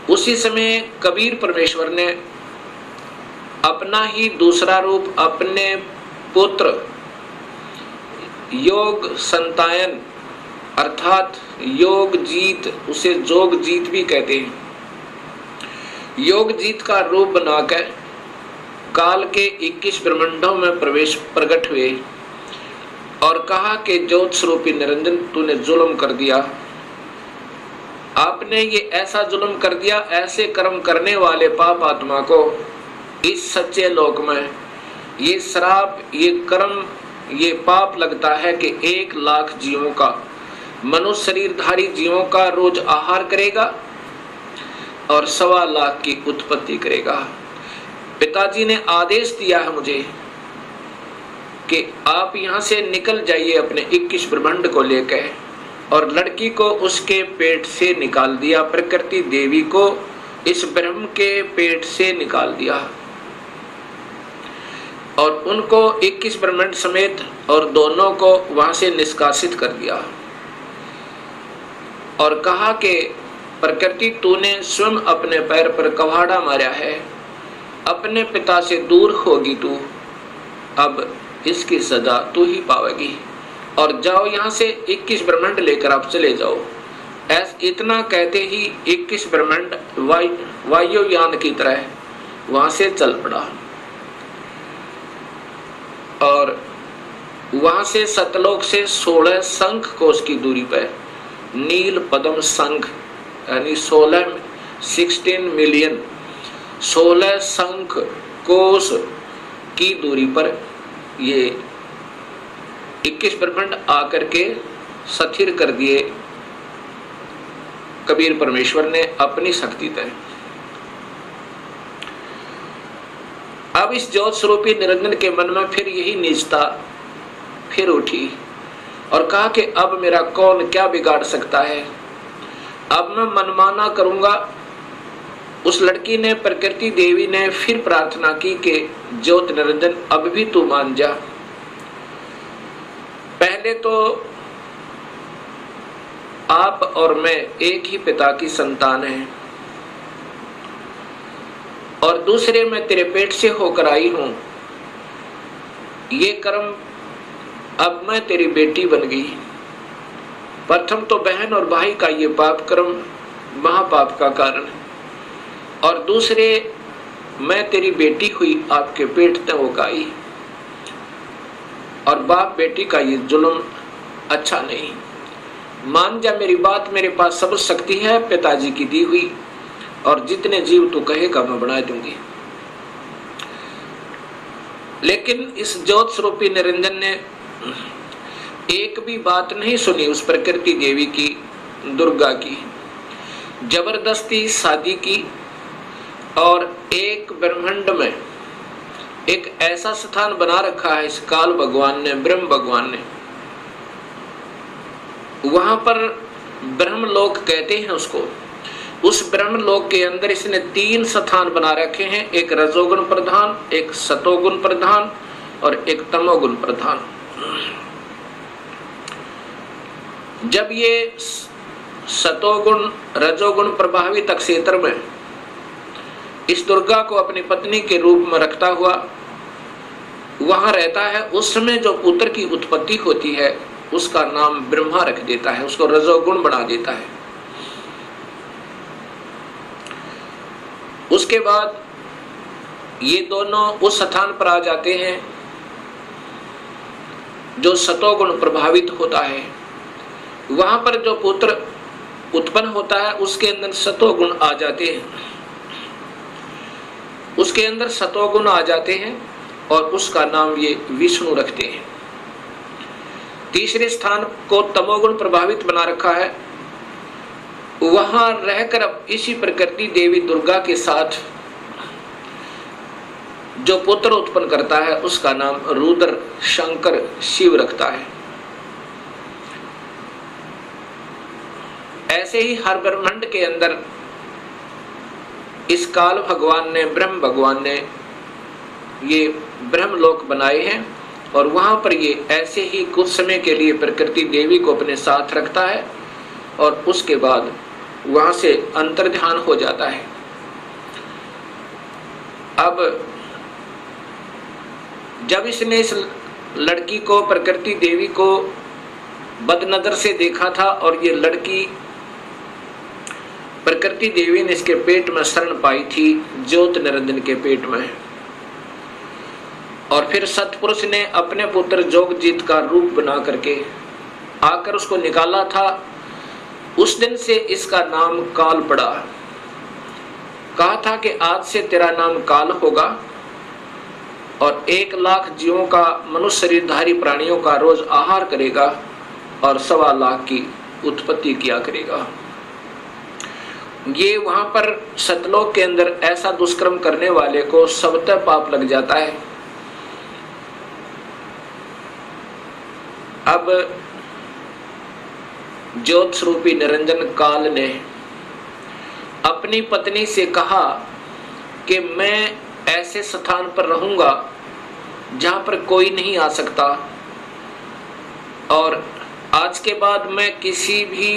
उसी समय कबीर परमेश्वर ने अपना ही दूसरा रूप अपने पुत्र योग संतायन अर्थात योग जीत, उसे जोग जीत भी कहते हैं, योग जीत का रूप बनाकर काल के 21 ब्रह्मांडों में प्रकट हुए और कहा कि ज्योत स्वरूपी निरंजन तूने जुल्म कर दिया। आपने ये ऐसा जुल्म कर दिया, ऐसे कर्म करने वाले पाप आत्मा को इस सच्चे लोक में ये श्राप, ये कर्म, ये पाप लगता है कि 1 लाख जीवों का, मनुष्य शरीरधारी जीवों का रोज आहार करेगा और 1.25 लाख की उत्पत्ति करेगा। पिताजी ने आदेश दिया है मुझे कि आप यहाँ से निकल जाइए अपने 21 ब्रह्मांड को लेकर, और लड़की को उसके पेट से निकाल दिया, प्रकृति देवी को इस ब्रह्म के पेट से निकाल दिया और उनको 21 ब्रह्मांड समेत और दोनों को वहां से निष्कासित कर दिया और कहा कि प्रकृति तूने स्वयं अपने पैर पर कवाड़ा मारा है, अपने पिता से दूर होगी तू, अब इसकी सजा तू ही पावेगी और जाओ यहाँ से 21 ब्रह्मांड लेकर आप चले जाओ। इतना कहते ही 21 ब्रह्मांड वायुयान की तरह वहां से चल पड़ा और वहां से सतलोक से 16 शंख कोश की दूरी पर नील पद्म शंख यानी 16 मिलियन 16 शंख कोस की दूरी पर ये 21 ब्रह्मांड आकर के स्थिर कर दिए कबीर परमेश्वर ने अपनी शक्ति तय। अब इस ज्योत स्वरूपी निरंजन के मन में फिर यही नीचता फिर उठी और कहा कि अब मेरा कौन क्या बिगाड़ सकता है, अब मैं मनमाना करूंगा। उस लड़की ने, प्रकृति देवी ने फिर प्रार्थना की कि ज्योत निरंजन अब भी तू मान जा। पहले तो आप और मैं एक ही पिता की संतान हैं, और दूसरे मैं तेरे पेट से होकर आई हूं। ये कर्म, अब मैं तेरी बेटी बन गई। प्रथम तो बहन और भाई का ये पाप कर्म महापाप का कारण, और दूसरे मैं तेरी बेटी हुई आपके पेट तक होकर आई, और बाप बेटी का ये जुल्म अच्छा नहीं। मान जा मेरी बात, मेरे पास सब शक्ति है पिताजी की दी हुई, और जितने जीव तू कहेगा मैं बना दूंगी। लेकिन इस ज्योत स्वरूपी निरंजन ने एक भी बात नहीं सुनी उस प्रकृति देवी की, दुर्गा की। जबरदस्ती शादी की, और एक ब्रह्मांड में एक ऐसा स्थान बना रखा है इस काल भगवान ने, ब्रह्म भगवान ने। वहां पर ब्रह्मलोक कहते हैं उसको। उस ब्रह्मलोक के अंदर इसने 3 स्थान बना रखे हैं, एक रजोगुण प्रधान, एक सतोगुण प्रधान और एक तमोगुण प्रधान। जब ये सतोगुण रजोगुण प्रभावित क्षेत्र में इस दुर्गा को अपनी पत्नी के रूप में रखता हुआ वहां रहता है, उस समय जो पुत्र की उत्पत्ति होती है उसका नाम ब्रह्मा रख देता है, उसको रजोगुण बना देता है। उसके बाद ये दोनों उस स्थान पर आ जाते हैं जो सतोगुण प्रभावित होता है। वहां पर जो पुत्र उत्पन्न होता है उसके अंदर सतोगुण आ जाते हैं, उसके अंदर सतोगुण आ जाते हैं, और उसका नाम ये विष्णु रखते हैं। तीसरे स्थान को तमोगुण प्रभावित बना रखा है। वहां रहकर अब इसी प्रकृति देवी दुर्गा के साथ जो पुत्र उत्पन्न करता है उसका नाम रुद्र शंकर शिव रखता है। ऐसे ही हर ब्रह्मांड के अंदर इस काल भगवान ने, ब्रह्म भगवान ने ये ब्रह्मलोक बनाए हैं, और वहां पर ये ऐसे ही कुछ समय के लिए प्रकृति देवी को अपने साथ रखता है, और उसके बाद वहां से अंतर्ध्यान हो जाता है। अब जब इसने इस लड़की को, प्रकृति देवी को बदनजर से देखा था, और ये लड़की प्रकृति देवी ने इसके पेट में शरण पाई थी, ज्योत निरंजन के पेट में, और फिर सतपुरुष ने अपने पुत्र जोगजीत का रूप बना करके आकर उसको निकाला था। उस दिन से इसका नाम काल पड़ा। कहा था कि आज से तेरा नाम काल होगा, और 1 लाख जीवों का, मनुष्य शरीरधारी प्राणियों का रोज आहार करेगा, और 1.25 लाख की उत्पत्ति किया करेगा। ये वहां पर सतलोक के अंदर ऐसा दुष्कर्म करने वाले को सबतः पाप लग जाता है। अब ज्योत स्वरूपी निरंजन काल ने अपनी पत्नी से कहा कि मैं ऐसे स्थान पर रहूंगा जहां पर कोई नहीं आ सकता, और आज के बाद मैं किसी भी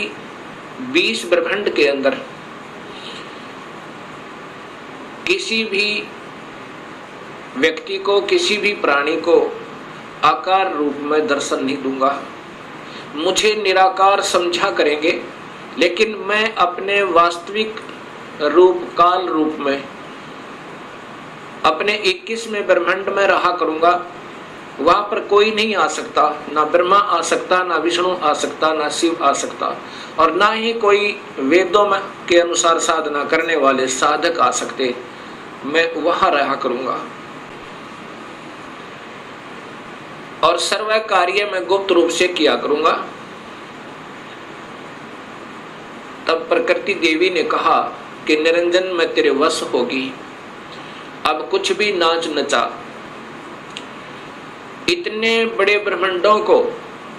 20 ब्रह्मांड के अंदर किसी भी व्यक्ति को, किसी भी प्राणी को आकार रूप में दर्शन नहीं दूंगा। मुझे निराकार समझा करेंगे, लेकिन मैं अपने वास्तविक रूप, काल रूप में अपने 21वें ब्रह्मांड में रहा करूंगा। वहां पर कोई नहीं आ सकता, ना ब्रह्मा आ सकता, ना विष्णु आ सकता, ना शिव आ सकता, और ना ही कोई वेदों में के अनुसार साधना करने वाले साधक आ सकते। मैं वहां रहा करूंगा। और सर्व कार्य मैं गुप्त रूप से किया करूंगा। तब प्रकृति देवी ने कहा कि निरंजन मैं तेरे वश होगी, अब कुछ भी नाच नचा। इतने बड़े ब्रह्मांडों को,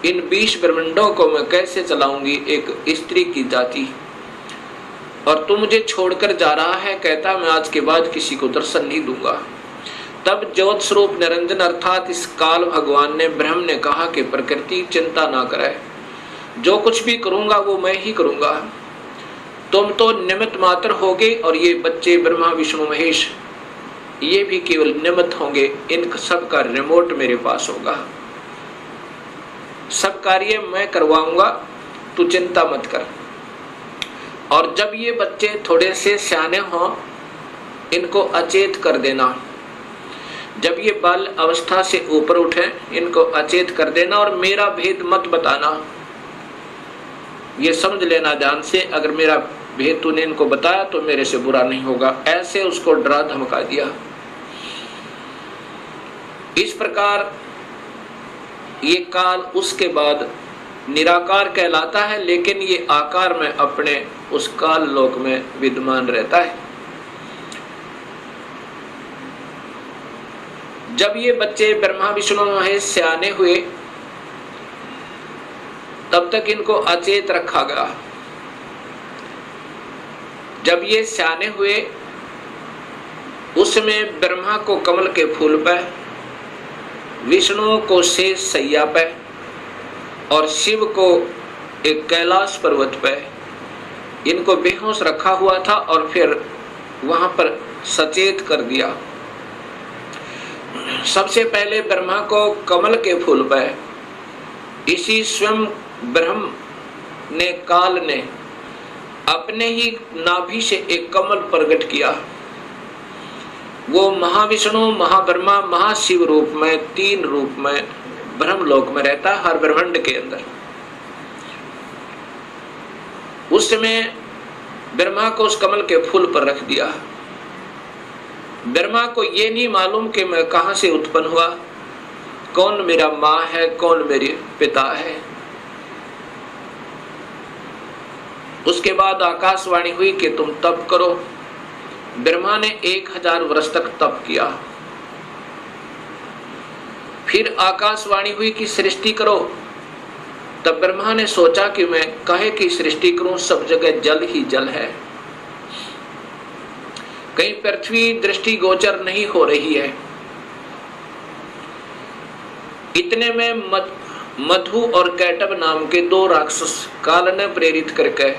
इन 20 ब्रह्मांडों को मैं कैसे चलाऊंगी एक स्त्री की जाति, और तू मुझे छोड़कर जा रहा है, कहता मैं आज के बाद किसी को दर्शन नहीं दूंगा। तब ज्योत स्वरूप निरंजन अर्थात इस काल भगवान ने, ब्रह्म ने कहा कि प्रकृति चिंता ना करे, जो कुछ भी करूंगा वो मैं ही करूंगा, तुम तो निमित्त मात्र होगे और ये बच्चे ब्रह्मा विष्णु महेश ये भी केवल निमित्त होंगे, इन सब का रिमोट मेरे पास होगा, सब कार्य मैं करवाऊंगा, तू चिंता मत कर। और जब ये बच्चे थोड़े से सियाने हों इनको अचेत कर देना, जब ये बाल अवस्था से ऊपर उठे इनको अचेत कर देना और मेरा भेद मत बताना, ये समझ लेना ध्यान से, अगर मेरा भेद तूने इनको बताया तो मेरे से बुरा नहीं होगा, ऐसे उसको डरा धमका दिया। इस प्रकार ये काल उसके बाद निराकार कहलाता है, लेकिन ये आकार में अपने उस काल लोक में विद्यमान रहता है। जब ये बच्चे ब्रह्मा विष्णु महेश सियाने हुए तब तक इनको अचेत रखा गया। जब ये सियाने हुए उसमें ब्रह्मा को कमल के फूल पे, विष्णु को शेष सैया पे और शिव को एक कैलाश पर्वत पे इनको बेहोश रखा हुआ था और फिर वहां पर सचेत कर दिया। सबसे पहले ब्रह्मा को कमल के फूल पे इसी स्वयं ब्रह्म ने, काल ने अपने ही नाभि से एक कमल प्रकट किया। वो महाविष्णु, महाब्रह्मा, महाशिव रूप में, 3 रूप में ब्रह्मलोक में रहता हर ब्रह्मांड के अंदर। उस समय ब्रह्मा को उस कमल के फूल पर रख दिया। ब्रह्मा को ये नहीं मालूम कि मैं कहां से उत्पन्न हुआ, कौन मेरा माँ है, कौन मेरे पिता है। उसके बाद आकाशवाणी हुई कि तुम तप करो। ब्रह्मा ने 1000 वर्ष तक तप किया। फिर आकाशवाणी हुई कि सृष्टि करो। तब ब्रह्मा ने सोचा कि मैं काहे की सृष्टि करूं, सब जगह जल ही जल है, कहीं पृथ्वी दृष्टि गोचर नहीं हो रही है। इतने में मधु और कैटब नाम के 2 राक्षस काल ने प्रेरित करके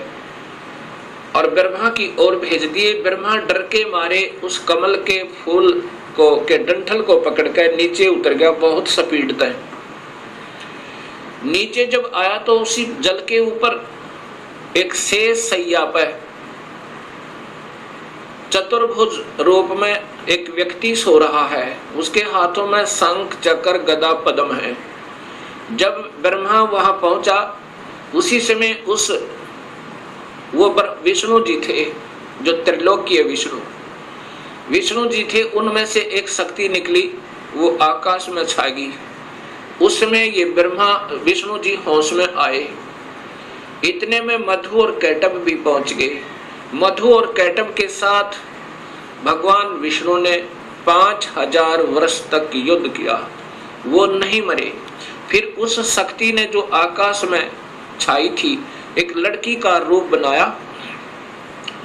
और ब्रह्मा की ओर भेज दिए। ब्रह्मा डर के मारे उस कमल के फूल को के डंठल को पकड़कर नीचे उतर गया, बहुत स्पीड तय। नीचे जब आया तो उसी जल के ऊपर एक शेष सैया पर चतुर्भुज रूप में एक व्यक्ति सो रहा है। उसके हाथों में शंख, चक्र, गदा, पद्म है। जब ब्रह्मा वहां पहुंचा उसी समय उस वो विष्णु जी थे, जो त्रिलोकीय विष्णु जी थे, उनमें से एक शक्ति निकली, वो आकाश में छा गई। उस समय ये ब्रह्मा विष्णु जी होश में आए। इतने में मधु और कैटब भी पहुंच गए। मधु और कैटब के साथ भगवान विष्णु ने 5000 वर्ष तक युद्ध किया, वो नहीं मरे। फिर उस शक्ति ने जो आकाश में छाई थी एक लड़की का रूप बनाया,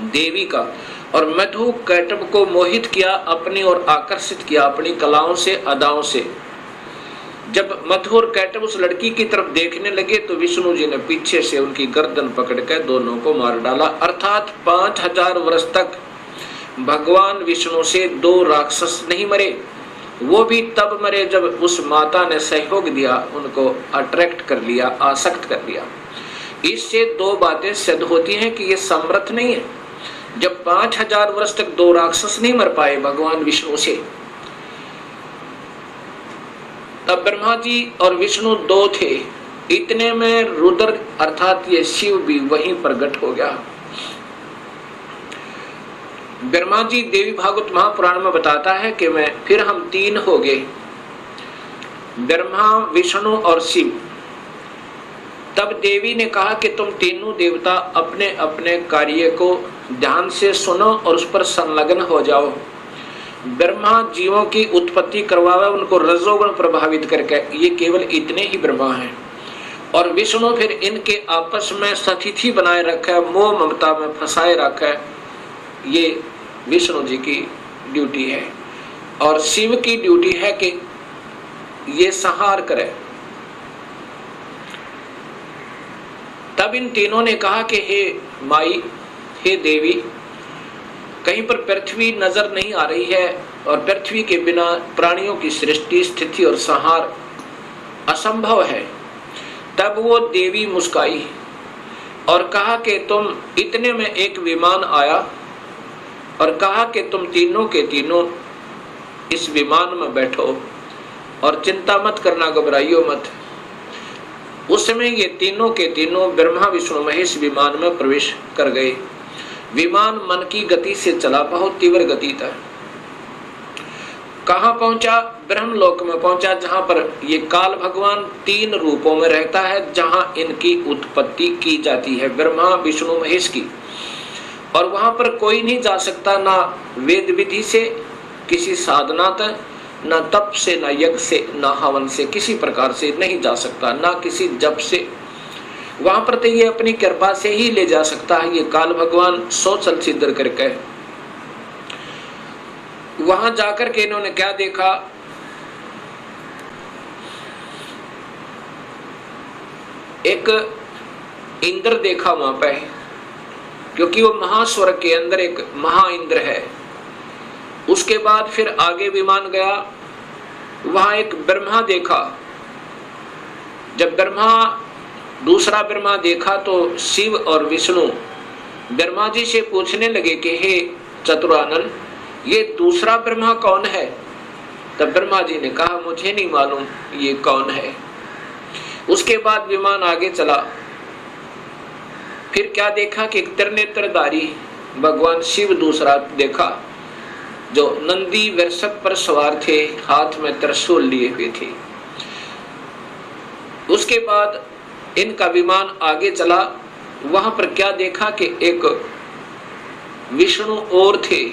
देवी का, और मधु कैटब को मोहित किया, अपनी ओर आकर्षित किया अपनी कलाओं से, अदाओं से। जब मधु और कैटब उस लड़की की तरफ देखने लगे तो विष्णु जी ने पीछे से उनकी गर्दन पकड़कर दोनों को मार डाला। अर्थात 5000 वर्ष तक भगवान विष्णु से 2 राक्षस नहीं मरे। वो भी तब मरे जब उस माता ने सहयोग दिया, उनको अट्रैक्ट कर लिया, आसक्त कर लिया। इससे 2 बातें सिद्ध होती हैं कि ये समर्थ नहीं है। जब 5000 वर्ष तक 2 राक्षस नहीं मर पाए भगवान विष्णु से, तब ब्रह्मा जी और विष्णु 2 थे। इतने में रुद्र अर्थात ये शिव भी वहीं प्रकट हो गया। ब्रह्मा जी देवी भागवत महापुराण में बताता है कि मैं फिर हम 3 हो गए। ब्रह्मा, विष्णु और शिव। तब देवी ने कहा कि तुम तीनों देवता अपने अपने कार्य को ध्यान से सुनो और उस पर संलग्न हो जाओ। ब्रह्मा जीवों की उत्पत्ति करवावे, उनको रजोगुण प्रभावित करके, ये केवल इतने ही ब्रह्मा हैं। और विष्णु फिर इनके आपस में सतिथि बनाए रखे, मोह ममता में फंसाए रखे, ये विष्णु जी की ड्यूटी है। और शिव की ड्यूटी है कि ये संहार करे। तब इन तीनों ने कहा कि हे माई, हे देवी, कहीं पर पृथ्वी नजर नहीं आ रही है और पृथ्वी के बिना प्राणियों की सृष्टि, स्थिति और संहार असंभव है। तब वो देवी मुस्काई और कहा कि तुम, इतने में एक विमान आया और कहा कि तुम तीनों के तीनों इस विमान में बैठो और चिंता मत करना, घबराइयो मत। उस समय ये तीनों के तीनों ब्रह्मा, विष्णु, महेश विमान में प्रवेश कर गए। विमान मन की गति से चला, बहुत तीव्र गति था। कहां पहुंचा? ब्रह्मलोक में पहुंचा, जहां पर ये काल भगवान 3 रूपों में रहता है, जहां इनकी उत्पत्ति की जाती है, ब्रह्मा, विष्णु, महेश की। और वहां पर कोई नहीं जा सकता, ना वेद विधि से, किसी साधना तक, ना तप से, ना यज्ञ से, ना हवन से, किसी प्रकार से नहीं जा सकता, ना किसी जप से। वहां पर तो ये अपनी कृपा से ही ले जा सकता है, ये काल भगवान सोचल सिद्ध करके। वहां जाकर के इन्होंने क्या देखा? एक इंद्र देखा वहां पे, क्योंकि वो महास्वर्ग के अंदर एक महा इंद्र है। उसके बाद फिर आगे विमान गया, वहां एक ब्रह्मा देखा। जब दूसरा ब्रह्मा देखा तो शिव और विष्णु ब्रह्मा जी से पूछने लगे कि हे चतुरानन, ये दूसरा ब्रह्मा कौन है? तब ब्रह्मा जी ने कहा, मुझे नहीं मालूम ये कौन है। उसके बाद विमान आगे चला। फिर क्या देखा कि एक त्रिनेत्रधारी भगवान शिव दूसरा देखा, जो नंदी वृषभ पर सवार थे, हाथ में त्रिशूल लिए हुए थे। उसके बाद इनका विमान आगे चला। वहां पर क्या देखा कि एक विष्णु और थे,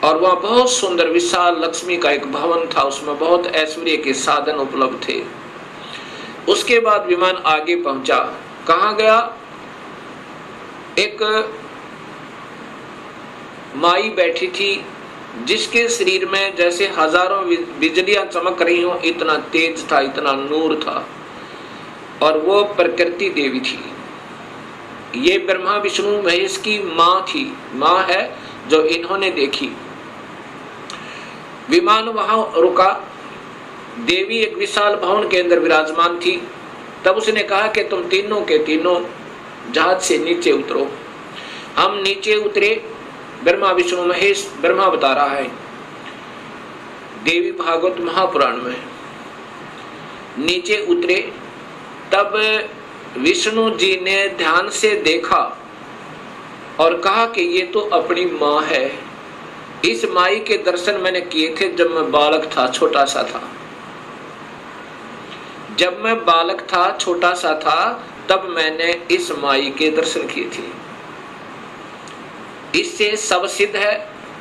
और वहां बहुत सुंदर विशाल लक्ष्मी का एक भवन था, उसमें बहुत ऐश्वर्य के साधन उपलब्ध थे। उसके बाद विमान आगे पहुंचा। कहां गया? एक माई बैठी थी, जिसके शरीर में जैसे हजारों बिजलियां चमक रही हो, इतना तेज था, इतना नूर था, और वो प्रकृति देवी थी। ये ब्रह्मा, विष्णु, महेश की मां थी, मां है जो इन्होंने देखी। विमान वहां रुका। देवी एक विशाल भवन के अंदर विराजमान थी। तब उसने कहा कि तुम तीनों के तीनों जहाज से नीचे उतरो। हम नीचे उतरे। ब्रह्मा, विष्णु, महेश, ब्रह्मा बता रहा है देवी भागवत महापुराण में, नीचे उतरे। तब विष्णु जी ने ध्यान से देखा और कहा कि ये तो अपनी मां है। इस माई के दर्शन मैंने किए थे जब मैं बालक था, छोटा सा था। जब मैं बालक था, छोटा सा था, तब मैंने इस माई के दर्शन किए थे। इससे सब सिद्ध है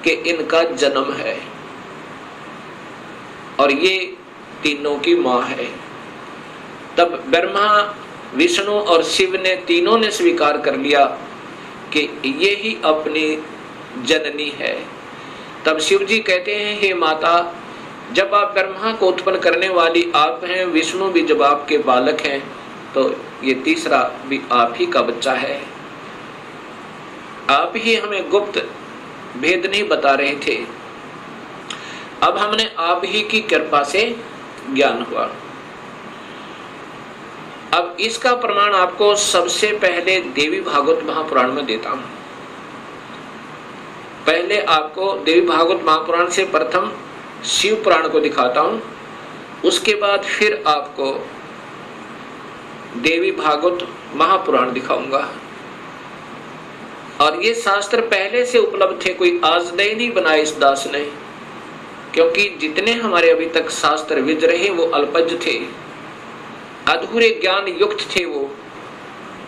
कि इनका जन्म है और ये तीनों की मां है। तब ब्रह्मा, विष्णु और शिव ने तीनों ने स्वीकार कर लिया कि ये ही अपनी जननी है। तब शिव जी कहते हैं, हे माता, जब आप ब्रह्मा को उत्पन्न करने वाली आप हैं, विष्णु भी जब आपके बालक हैं, तो ये तीसरा भी आप ही का बच्चा है। आप ही हमें गुप्त भेद नहीं बता रहे थे, अब हमने आप ही की कृपा से ज्ञान हुआ। अब इसका प्रमाण आपको सबसे पहले देवी भागवत महापुराण में देता हूं। पहले आपको देवी भागवत महापुराण से प्रथम शिव पुराण को दिखाता हूं, उसके बाद फिर आपको देवी भागवत महापुराण दिखाऊंगा। और ये शास्त्र पहले से उपलब्ध थे, कोई आज नहीं बनाए इस दास ने। क्योंकि जितने हमारे अभी तक शास्त्र विद रहे वो अल्पज थे, अधूरे ज्ञान युक्त थे, वो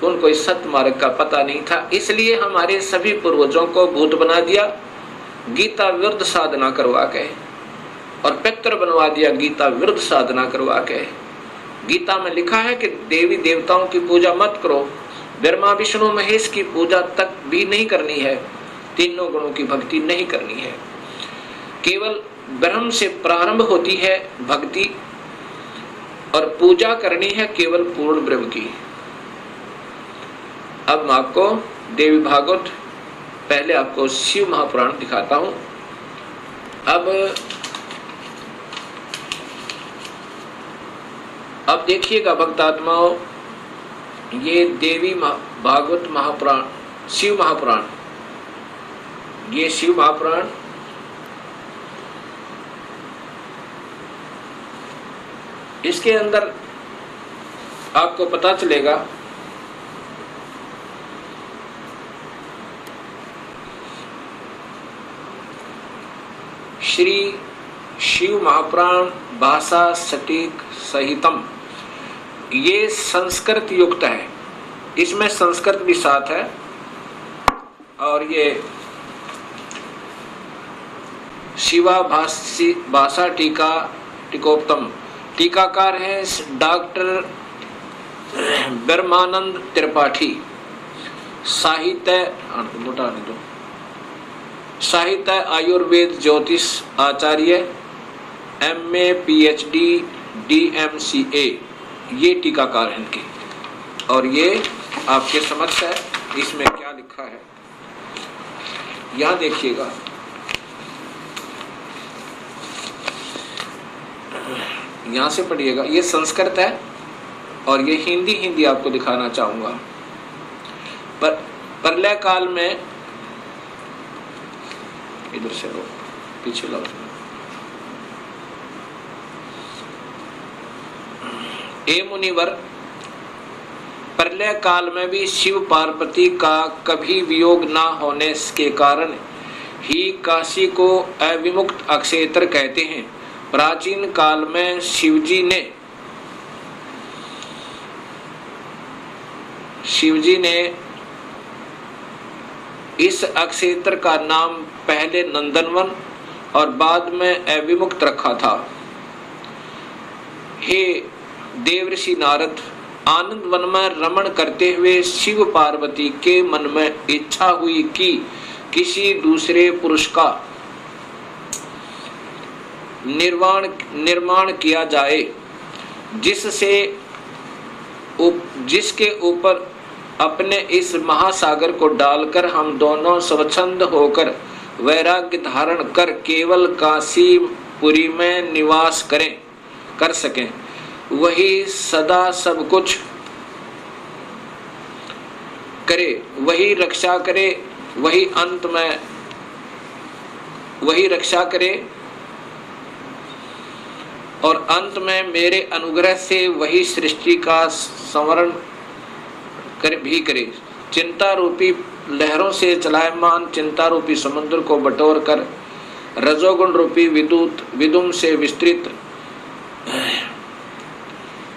उनको इस सत्य मार्ग का पता नहीं था। इसलिए हमारे सभी पूर्वजों को भूत बना दिया गीता विरुद्ध साधना करवा के, और पितर बनवा दिया गीता विरुद्ध साधना करवा के। गीता में लिखा है कि देवी देवताओं की पूजा मत करो, ब्रह्मा विष्णु महेश की पूजा तक भी नहीं करनी है, तीनों गुणों की भक्ति नहीं करनी है। केवल ब्रह्म से प्रारंभ होती है भक्ति, और पूजा करनी है केवल पूर्ण ब्रह्म की। अब मैं आपको देवी भागवत, पहले आपको शिव महापुराण दिखाता हूं। अब देखिएगा भक्तात्माओं, ये देवी भागवत महापुराण, शिव महापुराण, ये शिव महापुराण इसके अंदर आपको पता चलेगा श्री शिव महापुराण भाषा सटीक सहितम, ये संस्कृत युक्त है, इसमें संस्कृत भी साथ है। और ये शिवा भाषा टीका टीकोत्तम, टीकाकार है डॉक्टर ब्रह्मानंद त्रिपाठी, साहित्य आयुर्वेद ज्योतिष आचार्य, MA PhD DMCA, ये टीकाकार हैं इनके। और ये आपके समक्ष है, इसमें क्या लिखा है यहां देखिएगा। यहां से पढ़िएगा, ये संस्कृत है और ये हिंदी आपको दिखाना चाहूंगा। पर प्रलय काल में, इधर से लो, पीछे लो, ए मुनिवर, प्रलय काल में भी शिव पार्वती का कभी वियोग न होने के कारण ही काशी को अविमुक्त अक्षेत्र कहते हैं। प्राचीन काल में शिवजी ने इस अक्षेत्र का नाम पहले नंदनवन और बाद में अविमुक्त रखा था। हे देवर्षि नारद, आनंद वन में रमण करते हुए शिव पार्वती के मन में इच्छा हुई कि किसी दूसरे पुरुष का निर्माण किया जाए, जिसके ऊपर अपने इस महासागर को डालकर हम दोनों स्वच्छंद होकर वैराग्य धारण कर केवल काशीपुरी में निवास कर सकें। वही सदा सब कुछ करे, वही रक्षा करे, वही अंत में वही रक्षा करे और अंत में मेरे अनुग्रह से वही सृष्टि का संवरण भी करे। चिंता रूपी लहरों से चलायमान चिंता रूपी समुद्र को बटोर कर रजोगुण रूपी विदुम से विस्तृत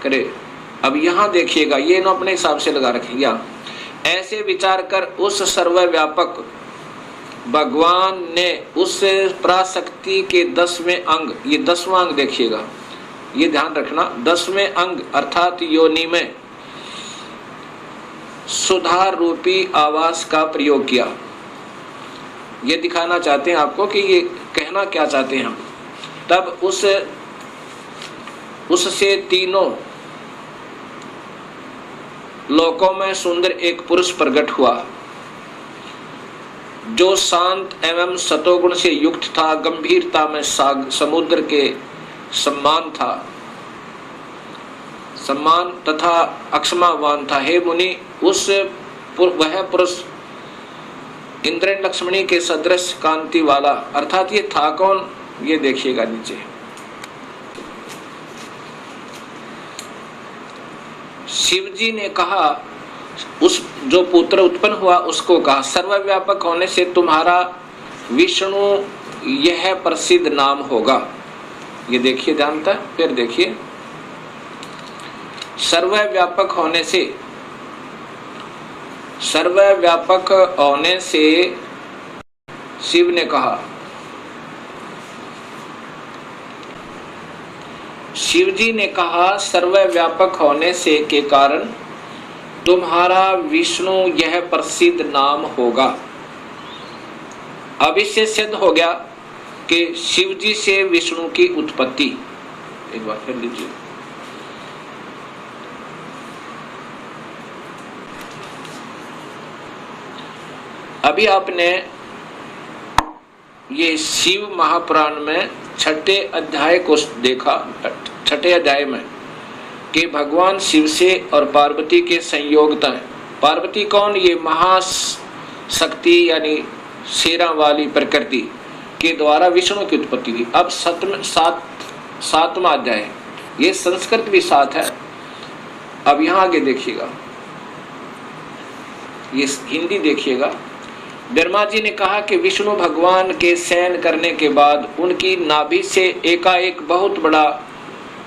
करे। अब यहाँ देखिएगा, ये ना अपने हिसाब से लगा रखेंगे। ऐसे विचार कर उस सर्वव्यापक भगवान ने उस पराशक्ति के 10वें अंग, ये 10वां अंग देखिएगा, ये ध्यान रखना, 10वें अंग अर्थात योनि में सुधार रूपी आवास का प्रयोग किया। ये दिखाना चाहते हैं आपको कि ये कहना क्या चाहते हैं हम। तब उससे तीनों लोकों में सुंदर एक पुरुष प्रकट हुआ, जो शांत एवं सतोगुण से युक्त था, गंभीरता में समुद्र के सम्मान तथा अक्षमावान था। हे मुनि, वह पुरुष इंद्र लक्ष्मणी के सदृश कांति वाला, अर्थात ये था कौन, ये देखिएगा नीचे। शिवजी ने कहा, उस जो पुत्र उत्पन्न हुआ उसको कहा, सर्वव्यापक होने से तुम्हारा विष्णु यह प्रसिद्ध नाम होगा। ये देखिए जानता है। फिर देखिए, सर्वव्यापक होने से, सर्वव्यापक होने से शिव ने कहा, शिव जी ने कहा सर्वव्यापक होने से के कारण तुम्हारा विष्णु यह प्रसिद्ध नाम होगा। अब इससे सिद्ध हो गया कि शिव जी से विष्णु की उत्पत्ति। एक बार फिर लीजिए, अभी आपने ये शिव महापुराण में छठे अध्याय को देखा। छठे अध्याय में कि भगवान शिव से और पार्वती के संयोगता है। पार्वती कौन? ये महाशक्ति यानी शेरा वाली प्रकृति के द्वारा विष्णु की उत्पत्ति हुई। अब सातवां अध्याय, ये संस्कृत भी साथ है। अब यहाँ आगे देखिएगा, ये हिंदी देखिएगा। ब्रह्मा जी ने कहा कि विष्णु भगवान के शयन करने के बाद उनकी नाभि से एकाएक बहुत बड़ा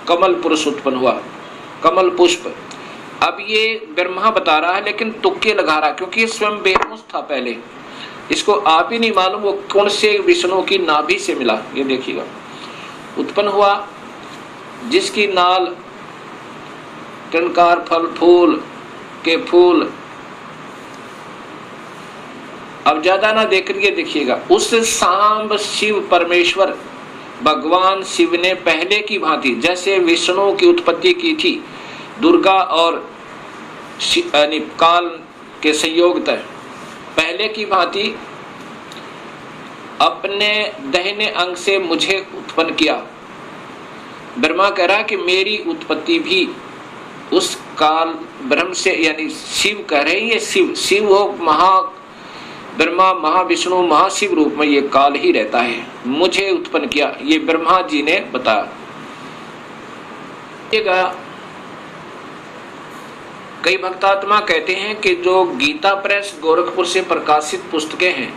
कमल पुरुष उत्पन्न हुआ, कमल पुष्प। अब ये ब्रह्मा बता रहा है लेकिन तुक्के लगा रहा, क्योंकि स्वयं बेहोश था पहले, इसको आप ही नहीं मालूम वो कौन से विष्णु की नाभि से मिला। ये देखिएगा, उत्पन्न हुआ जिसकी नाल टनकार फल फूल के फूल। अब ज्यादा ना देख रही, देखिएगा, उस सांब शिव परमेश्वर भगवान शिव ने पहले की भांति जैसे विष्णु की उत्पत्ति की थी, दुर्गा और काल के संयोग तय पहले की भांति अपने दाहिने अंग से मुझे उत्पन्न किया। ब्रह्मा कह रहा कि मेरी उत्पत्ति भी उस काल ब्रह्म से, यानी शिव कह रहे हैं, ये शिव हो, महा ब्रह्मा महाविष्णु महाशिव रूप में ये काल ही रहता है, मुझे उत्पन्न किया। ये ब्रह्मा जी ने बताया। कई भक्तात्मा कहते हैं कि जो गीता प्रेस गोरखपुर से प्रकाशित पुस्तकें हैं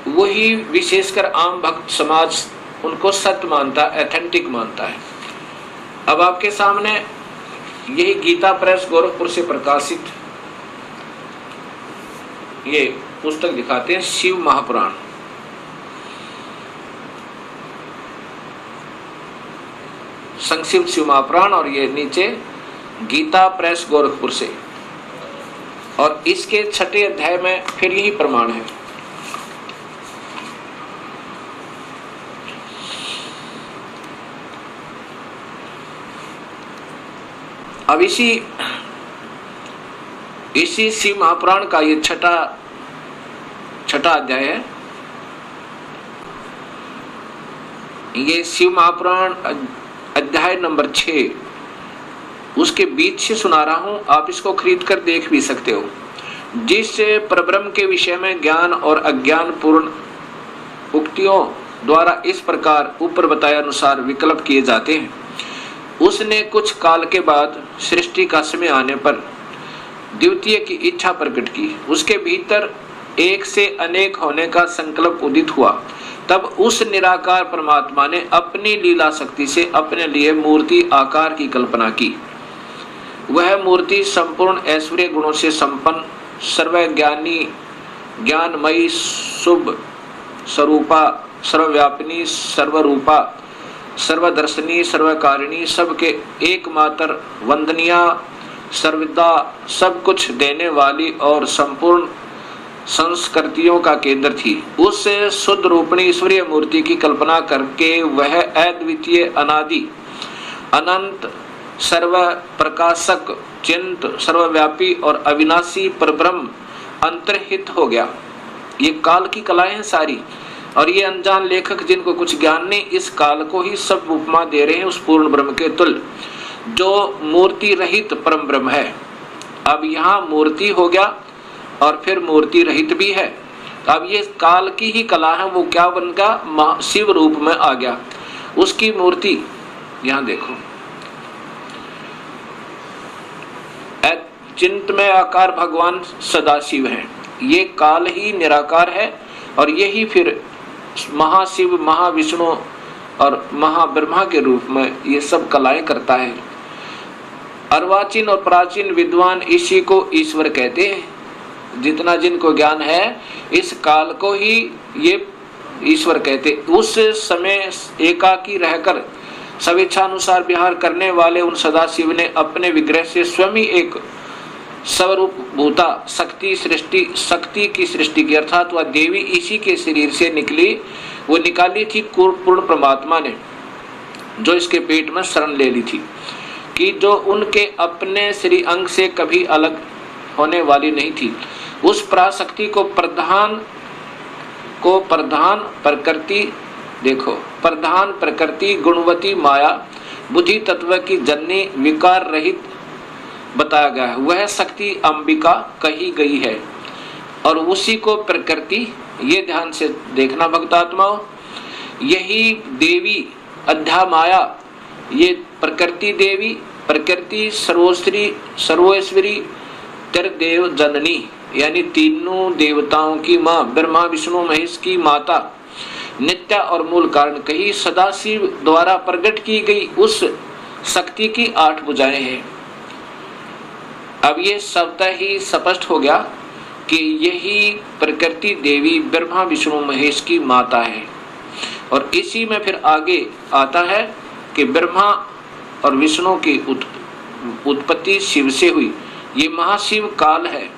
वही विशेषकर आम भक्त समाज उनको सत्य मानता, एथेंटिक मानता है। अब आपके सामने यही गीता प्रेस गोरखपुर से प्रकाशित ये पुस्तक दिखाते हैं, शिव महापुराण। संक्षिप्त शिव महापुराण, और ये नीचे गीता प्रेस गोरखपुर से, और इसके छठे अध्याय में फिर यही प्रमाण है। अब इसी शिव महापुराण का ये छठा अध्याय है। ये शिव महापुराण अध्याय नंबर 6, उसके बीच से सुना रहा हूं, आप इसको खरीद कर देख भी सकते हो। जिस परब्रह्म के विषय में ज्ञान और अज्ञान पूर्ण उक्तियों द्वारा इस प्रकार ऊपर बताए अनुसार विकल्प किए जाते हैं, उसने कुछ काल के बाद सृष्टि का समय आने पर द्वितीय की इच्छा प्रकट की। उसके भीतर एक से अनेक होने का संकल्प उदित हुआ। तब उस निराकार परमात्मा ने अपनी लीला शक्ति से अपने लिए मूर्ति आकार की कल्पना की। वह मूर्ति संपूर्ण ऐश्वर्य गुणों से संपन्न, सर्वज्ञानी, ज्ञानमयी, शुभ स्वरूपा, सर्वव्यापिनी, सर्वरूपा, सर्वदर्शनी, सर्वकारिणी, सबके एकमात्र वंदनिया, सर्वदा सब कुछ देने वाली और संपूर्ण संस्कृतियों का केंद्र थी। उस शुद्ध रूपणी ईश्वरीय मूर्ति की कल्पना करके वह अद्वितीय, अनादि, अनंत, सर्व प्रकाशक, चिंत, सर्वव्यापी और अविनाशी परब्रह्म अंतर्हित हो गया। ये काल की कलाएं हैं सारी, और ये अनजान लेखक जिनको कुछ ज्ञान नहीं, इस काल को ही सब उपमा दे रहे हैं उस पूर्ण ब्रह्म के तुल्य, जो मूर्ति रहित परम ब्रह्म है। अब यहाँ मूर्ति हो गया और फिर मूर्ति रहित भी है। अब ये काल की ही कला है, वो क्या बन गया? शिव रूप में आ गया। उसकी मूर्ति यहाँ देखो, चिंतमय आकार भगवान सदाशिव है। ये काल ही निराकार है और यही फिर महाशिव, महाविष्णु और महाब्रह्मा के रूप में ये सब कलाएं करता है। अर्वाचीन और प्राचीन विद्वान इसी को ईश्वर कहते हैं। जितना जिनको ज्ञान है इस काल को ही ये ईश्वर कहते। उस समय एकाकी रहकर स्वेच्छानुसार विहार करने वाले उन सदाशिव ने अपने विग्रह से स्वयं ही एक स्वरूप भूता शक्ति की सृष्टि की, अर्थात वह देवी इसी के शरीर से निकली, वो निकाली थी पूर्ण परमात्मा ने, जो इसके पेट में शरण ले ली थी, कि जो उनके अपने श्री अंग से कभी अलग होने वाली नहीं थी। उस पराशक्ति को प्रधान प्रकृति, देखो प्रधान प्रकृति गुणवती माया बुद्धि तत्व की जननी विकार रहित बताया गया है। वह शक्ति अंबिका कही गई है और उसी को प्रकृति, ये ध्यान से देखना भक्तात्माओं, यही देवी अध्या माया, ये प्रकृति देवी, प्रकृति सर्वोश्वरी त्रिदेव जननी, यानी तीनों देवताओं की माँ, ब्रह्मा विष्णु महेश की माता, नित्य और मूल कारण कही सदाशिव द्वारा प्रकट की गई उस शक्ति की 8 भुजाएं हैं। अब ये स्वतः ही स्पष्ट हो गया कि यही प्रकृति देवी ब्रह्मा विष्णु महेश की माता है। और इसी में फिर आगे आता है कि ब्रह्मा और विष्णु की उत्पत्ति शिव से हुई। ये महाशिव काल है।